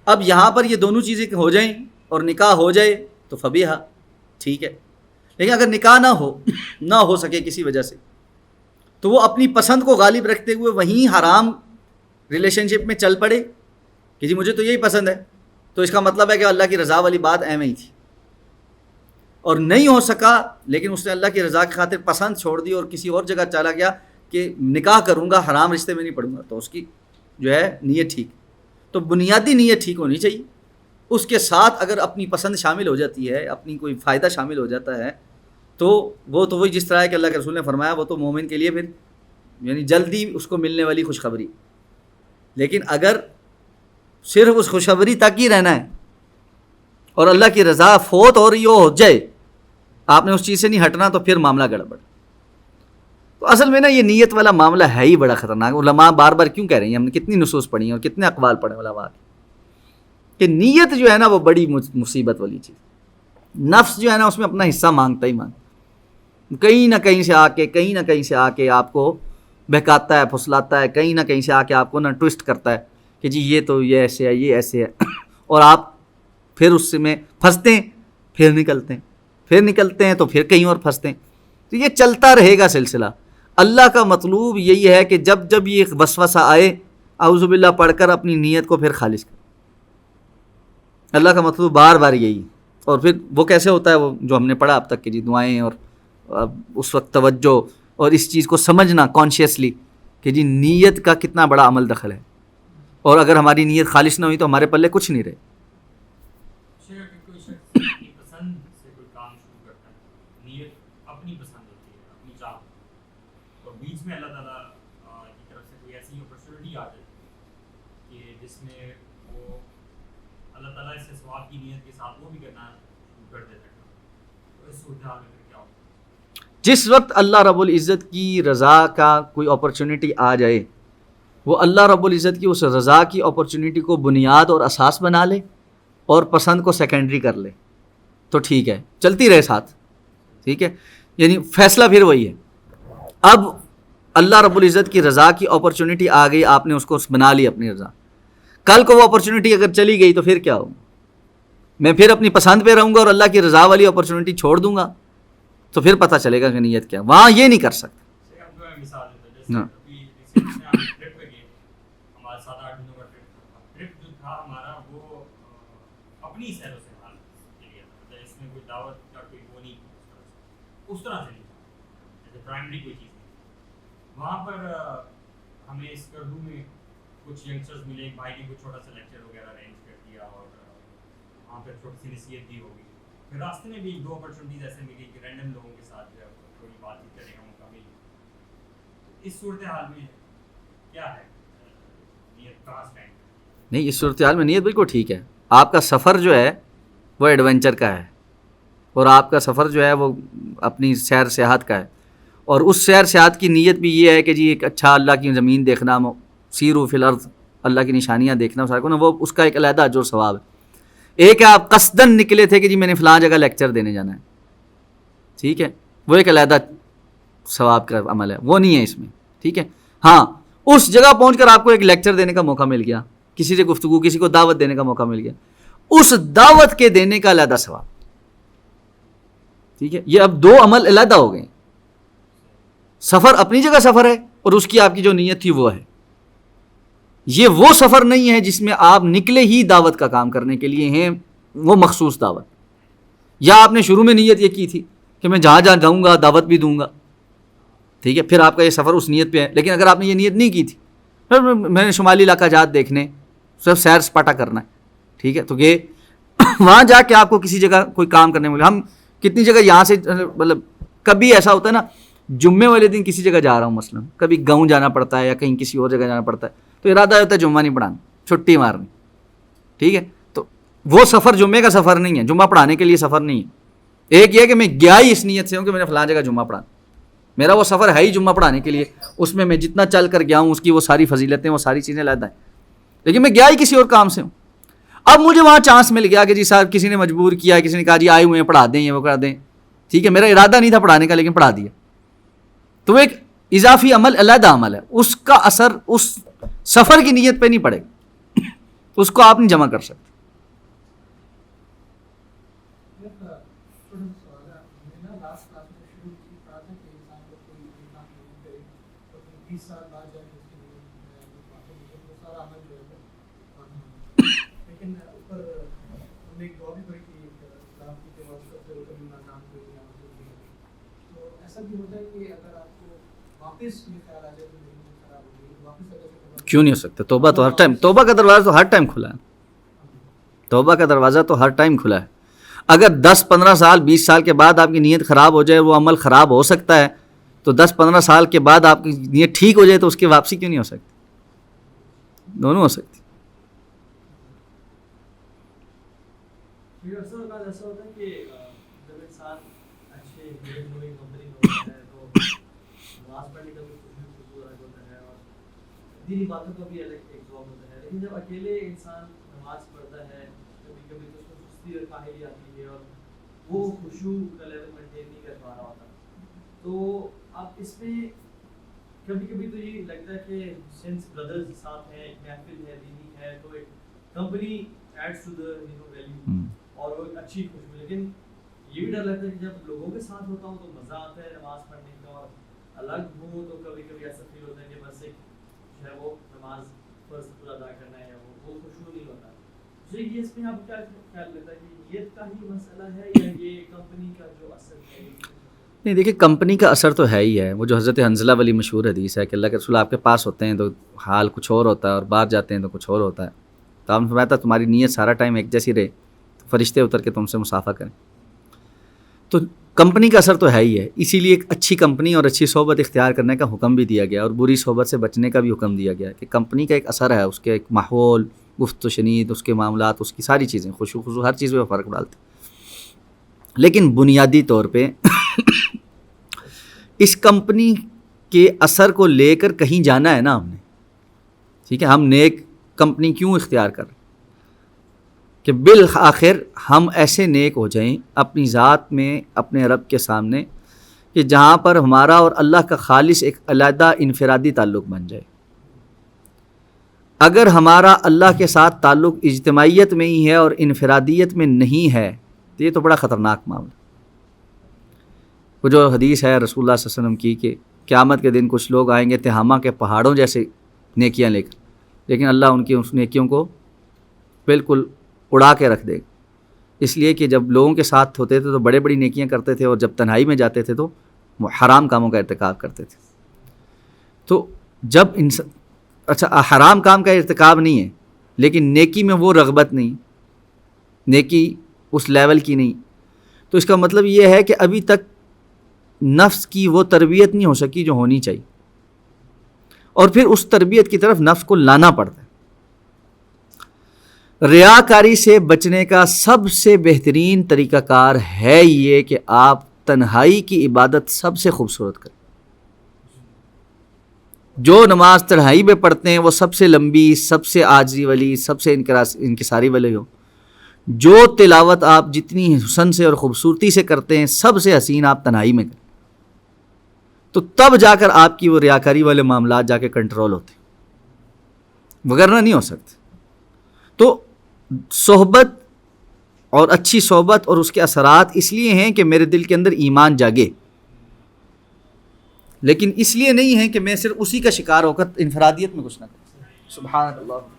اب یہاں پر یہ دونوں چیزیں ہو جائیں اور نکاح ہو جائے تو فبیہا، ٹھیک ہے. لیکن اگر نکاح نہ ہو سکے کسی وجہ سے تو وہ اپنی پسند کو غالب رکھتے ہوئے وہیں حرام ریلیشن شپ میں چل پڑے کہ جی مجھے تو یہی پسند ہے، تو اس کا مطلب ہے کہ اللہ کی رضا والی بات اہم ہی تھی. اور نہیں ہو سکا لیکن اس نے اللہ کی رضا کی خاطر پسند چھوڑ دی اور کسی اور جگہ چلا گیا کہ نکاح کروں گا حرام رشتے میں نہیں پڑوں گا، تو اس کی جو ہے نیت ٹھیک. تو بنیادی نیت ٹھیک ہونی چاہیے. اس کے ساتھ اگر اپنی پسند شامل ہو جاتی ہے، اپنی کوئی فائدہ شامل ہو جاتا ہے تو وہ تو وہی جس طرح ہے کہ اللہ کے رسول نے فرمایا وہ تو مومن کے لیے پھر یعنی جلدی اس کو ملنے والی خوشخبری. لیکن اگر صرف اس خوشخبری تک ہی رہنا ہے اور اللہ کی رضا فوت ہو رہی ہو جائے، آپ نے اس چیز سے نہیں ہٹنا، تو پھر معاملہ گڑبڑ. تو اصل میں نا یہ نیت والا معاملہ ہے ہی بڑا خطرناک. علماء بار بار کیوں کہہ رہے ہیں، ہم نے کتنی نصوص پڑھی ہیں اور کتنے اقوال پڑھے علماء کہ نیت جو ہے نا وہ بڑی مصیبت والی چیز. نفس جو ہے نا اس میں اپنا حصہ مانگتا ہی مانگتا، کہیں نہ کہیں سے آ کے آپ کو بہکاتا ہے، پھسلاتا ہے، کہیں نہ کہیں سے آ کے آپ کو نا ٹوسٹ کرتا ہے کہ جی یہ تو یہ ایسے ہے، یہ ایسے ہے، اور آپ پھر اس میں پھنستے ہیں، پھر نکلتے ہیں تو پھر کہیں اور پھنستے ہیں. تو یہ چلتا رہے گا سلسلہ. اللہ کا مطلوب یہی ہے کہ جب جب یہ وسوسہ آئے اعوذ باللہ پڑھ کر اپنی نیت کو پھر خالص کر. اللہ کا مطلوب بار بار یہی. اور پھر وہ کیسے ہوتا ہے، وہ جو ہم نے پڑھا اب تک کہ جی دعائیں اور اس وقت توجہ اور اس چیز کو سمجھنا کانشیسلی کہ جی نیت کا کتنا بڑا عمل دخل ہے، اور اگر ہماری نیت خالص نہ ہوئی تو ہمارے پلے کچھ نہیں رہے. کوئی شخص اپنی پسند سے کوئی کام شروع کرتا ہے، نیت اپنی پسند ہوتی ہے، اپنی چاہ، اور بیچ میں اللہ تعالیٰ کی طرف سے کوئی ایسی اپرچونیٹی آ جائے کہ جس میں وہ اللہ تعالیٰ اس سے ثواب کی نیت کے ساتھ وہ بھی کرنا شروع کر دیتا ہے، تو اس صورتحال میں پھر کیا ہوگا؟ جس وقت اللہ رب العزت کی رضا کا کوئی اپرچونیٹی آ جائے، وہ اللہ رب العزت کی اس رضا کی اپرچونیٹی کو بنیاد اور اساس بنا لے اور پسند کو سیکنڈری کر لے تو ٹھیک ہے، چلتی رہے ساتھ، ٹھیک ہے. یعنی فیصلہ پھر وہی ہے. اب اللہ رب العزت کی رضا کی اپرچونیٹی آ گئی، آپ نے اس کو بنا لی اپنی رضا. کل کو وہ اپرچونیٹی اگر چلی گئی تو پھر کیا ہوگا؟ میں پھر اپنی پسند پہ رہوں گا اور اللہ کی رضا والی اپرچونیٹی چھوڑ دوں گا، تو پھر پتہ چلے گا کہ نیت کیا. وہاں یہ نہیں کر سکتا. مثال دیتا ہوں، جیسے ابھی ریسنٹ میں ہم ٹرپ پہ گئے، ہمارا 7-8 دنوں کا ٹرپ تھا. ٹرپ جو تھا ہمارا وہ اپنی سیر و سفار کے لیے تھا، اس میں کوئی دعوت کا کوئی وہ نہیں اس طرح سے نہیں تھا، جیسے پرائمری کوئی چیز نہیں. وہاں پر ہمیں اس کردو میں کچھ ینگسٹرز ملے، ایک بھائی نے کوئی چھوٹا سا لیکچر وغیرہ ارینج کر دیا اور وہاں پہ چھوٹی سی نصیحت بھی ہوگی. پھر راستے میں بھی 1-2 اپرچونیٹیز ایسے ملی کہ رینڈم لوگوں کے ساتھ جو ہے تھوڑی بات چیت کرنے کا موقع مل. اس صورتحال میں کیا ہے نیت کہاں اسٹینڈ کرے. نہیں، اس صورتحال میں نیت بالکل ٹھیک ہے. آپ کا سفر جو ہے وہ ایڈونچر کا ہے، اور آپ کا سفر جو ہے وہ اپنی سیر سیاحت کا ہے، اور اس سیر سیاحت کی نیت بھی یہ ہے کہ جی ایک اچھا اللہ کی زمین دیکھنا، سیروا فی الارض، اللہ کی نشانیاں دیکھنا، سارا کو وہ اس کا ایک علیحدہ اجر و ثواب ہے. ایک ہے آپ قصدن نکلے تھے کہ جی میں نے فلاں جگہ لیکچر دینے جانا ہے، ٹھیک ہے، وہ ایک علیحدہ ثواب کا عمل ہے، وہ نہیں ہے اس میں، ٹھیک ہے. ہاں، اس جگہ پہنچ کر آپ کو ایک لیکچر دینے کا موقع مل گیا، کسی سے گفتگو، کسی کو دعوت دینے کا موقع مل گیا، اس دعوت کے دینے کا علیحدہ ثواب، ٹھیک ہے. یہ اب دو عمل علیحدہ ہو گئے. سفر اپنی جگہ سفر ہے، اور اس کی آپ کی جو نیت تھی وہ ہے. یہ وہ سفر نہیں ہے جس میں آپ نکلے ہی دعوت کا کام کرنے کے لیے ہیں، وہ مخصوص دعوت، یا آپ نے شروع میں نیت یہ کی تھی کہ میں جہاں جہاں جاؤں گا دعوت بھی دوں گا، ٹھیک ہے، پھر آپ کا یہ سفر اس نیت پہ ہے. لیکن اگر آپ نے یہ نیت نہیں کی تھی، پھر میں نے شمالی علاقہ جات دیکھنے، صرف سیر سپاٹا کرنا ہے، ٹھیک ہے، تو یہ وہاں جا کے آپ کو کسی جگہ کوئی کام کرنے میں، ہم کتنی جگہ یہاں سے، مطلب کبھی ایسا ہوتا ہے نا، جمعے والے دن کسی جگہ جا رہا ہوں مثلا، کبھی گاؤں جانا پڑتا ہے یا کہیں کسی اور جگہ جانا پڑتا ہے، تو ارادہ ہوتا ہے جمعہ نہیں پڑھانا، چھٹی مارنی، ٹھیک ہے. تو وہ سفر جمعے کا سفر نہیں ہے، جمعہ پڑھانے کے لیے سفر نہیں ہے. ایک یہ کہ میں گیا ہی اس نیت سے ہوں کہ میں نے فلاں جگہ جمعہ پڑھانا، میرا وہ سفر ہے ہی جمعہ پڑھانے کے لیے، اس میں جتنا چل کر گیا ہوں اس کی وہ ساری فضیلتیں، وہ ساری چیزیں علیحدہ ہیں، لیکن میں گیا ہی کسی اور کام سے ہوں. اب مجھے وہاں چانس مل گیا کہ جی صاحب کسی نے مجبور کیا، کسی نے کہا جی آئے ہوئے ہیں پڑھا دیں، یہ وہ کر دیں، ٹھیک ہے، میرا ارادہ نہیں تھا پڑھانے کا لیکن پڑھا دیا، تو وہ ایک اضافی عمل، علیحدہ عمل ہے، اس کا اثر اس سفر کی نیت پہ نہیں پڑے گا، اس کو آپ نہیں جمع کر سکتے. کیوں نہیں ہو سکتا؟ توبہ تو ہر ٹائم، توبہ کا دروازہ تو ہر ٹائم کھلا ہے، توبہ کا دروازہ تو ہر ٹائم کھلا ہے. اگر 10-15 سال 20 سال کے بعد آپ کی نیت خراب ہو جائے، وہ عمل خراب ہو سکتا ہے، تو 10-15 سال کے بعد آپ کی نیت ٹھیک ہو جائے تو اس کی واپسی کیوں نہیں ہو سکتی؟ دونوں ہو سکتی. ایسا ہوتا ہے کہ جب انسان اچھے کمپنی میں ہوتا ہے تو نماز پڑھنے کا بھی خوشبو الگ ہوتا ہے، اور دینی باتوں کا بھی الگ ایک ذوق ہوتا ہے. لیکن جب اکیلے انسان نماز پڑھتا ہے، کبھی کبھی تو اس کو سستی اور کاہلی آتی ہے، اور وہ خشوع کا لیول مینٹین نہیں کر پا رہا ہوتا. تو آپ اس میں کبھی کبھی تو یہ لگتا ہے کہ سنس بردرز ساتھ ہیں، ایک محفل ہے، دینی ہے، تو ایک company adds to the value اور وہ ایک اچھی خوشبو. لیکن یہ بھی ڈر لگتا ہے کہ جب لوگوں کے ساتھ ہوتا ہوں تو مزہ آتا ہے نماز پڑھنے کا، اور الگ ہوں تو کبھی کبھی ایسا فیل ہوتا ہے کہ بس ایک جو ہے وہ نماز فرض پورا ادا کرنا ہے، یا وہ خوشبو نہیں ہوتا. تو یہ اس میں آپ کیا خیال لیتا ہے کہ نیت کا ہی مسئلہ ہے یا یہ کمپنی کا جو اثر ہے؟ نہیں، دیکھیے کمپنی کا اثر تو ہے ہی ہے. وہ جو حضرت حنظلہ والی مشہور حدیث ہے کہ اللہ کے رسول آپ کے پاس ہوتے ہیں تو حال کچھ اور ہوتا ہے، اور باہر جاتے ہیں تو کچھ اور ہوتا ہے. تو آپ نے فرمایا تھا تمہاری نیت سارا ٹائم ایک جیسی رہے تو فرشتے اتر کے تم سے مصافحہ کریں. تو کمپنی کا اثر تو ہے ہی ہے، اسی لیے ایک اچھی کمپنی اور اچھی صحبت اختیار کرنے کا حکم بھی دیا گیا، اور بری صحبت سے بچنے کا بھی حکم دیا گیا کہ کمپنی کا ایک اثر ہے، اس کے ایک ماحول، گفت و شنید، اس کے معاملات، اس کی ساری چیزیں، خوشو ہر چیز میں فرق ڈالتے. لیکن بنیادی طور پہ اس کمپنی کے اثر کو لے کر کہیں جانا ہے نا ہم نے، ٹھیک ہے. ہم نیک کمپنی کیوں اختیار کر رہے کہ بالآخر ہم ایسے نیک ہو جائیں اپنی ذات میں اپنے رب کے سامنے کہ جہاں پر ہمارا اور اللہ کا خالص ایک علیحدہ انفرادی تعلق بن جائے. اگر ہمارا اللہ کے ساتھ تعلق اجتماعیت میں ہی ہے اور انفرادیت میں نہیں ہے تو یہ تو بڑا خطرناک معاملہ. وہ جو حدیث ہے رسول اللہ صلی اللہ علیہ وسلم کی کہ قیامت کے دن کچھ لوگ آئیں گے تہامہ کے پہاڑوں جیسے نیکیاں لے کر، لیکن اللہ ان کی اس نیکیوں کو بالکل اڑا کے رکھ دے گا. اس لیے کہ جب لوگوں کے ساتھ ہوتے تھے تو بڑے بڑی نیکیاں کرتے تھے، اور جب تنہائی میں جاتے تھے تو وہ حرام کاموں کا ارتکاب کرتے تھے. تو جب انسان اچھا حرام کام کا ارتکاب نہیں ہے لیکن نیکی میں وہ رغبت نہیں، نیکی اس لیول کی نہیں، تو اس کا مطلب یہ ہے کہ ابھی تک نفس کی وہ تربیت نہیں ہو سکی جو ہونی چاہیے، اور پھر اس تربیت کی طرف نفس کو لانا پڑتا ہے. ریاکاری سے بچنے کا سب سے بہترین طریقہ کار ہے یہ کہ آپ تنہائی کی عبادت سب سے خوبصورت کریں. جو نماز تنہائی میں پڑھتے ہیں وہ سب سے لمبی، سب سے عاجزی والی، سب سے انکساری والی ہو. جو تلاوت آپ جتنی حسن سے اور خوبصورتی سے کرتے ہیں سب سے حسین آپ تنہائی میں کریں، تو تب جا کر آپ کی وہ ریاکاری والے معاملات جا کے کنٹرول ہوتے ہیں، وگرنہ نہیں ہو سکتے. تو صحبت اور اچھی صحبت اور اس کے اثرات اس لیے ہیں کہ میرے دل کے اندر ایمان جاگے، لیکن اس لیے نہیں ہے کہ میں صرف اسی کا شکار ہو کر انفرادیت میں کچھ نہ کروں. سبحان اللہ.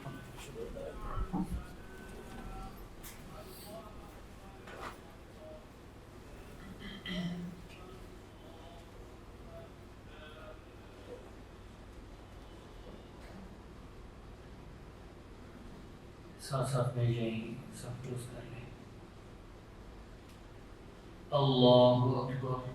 ساتھ ساتھ مل جائیں گے، سب کلوز کر لیں. اللہ اکبر.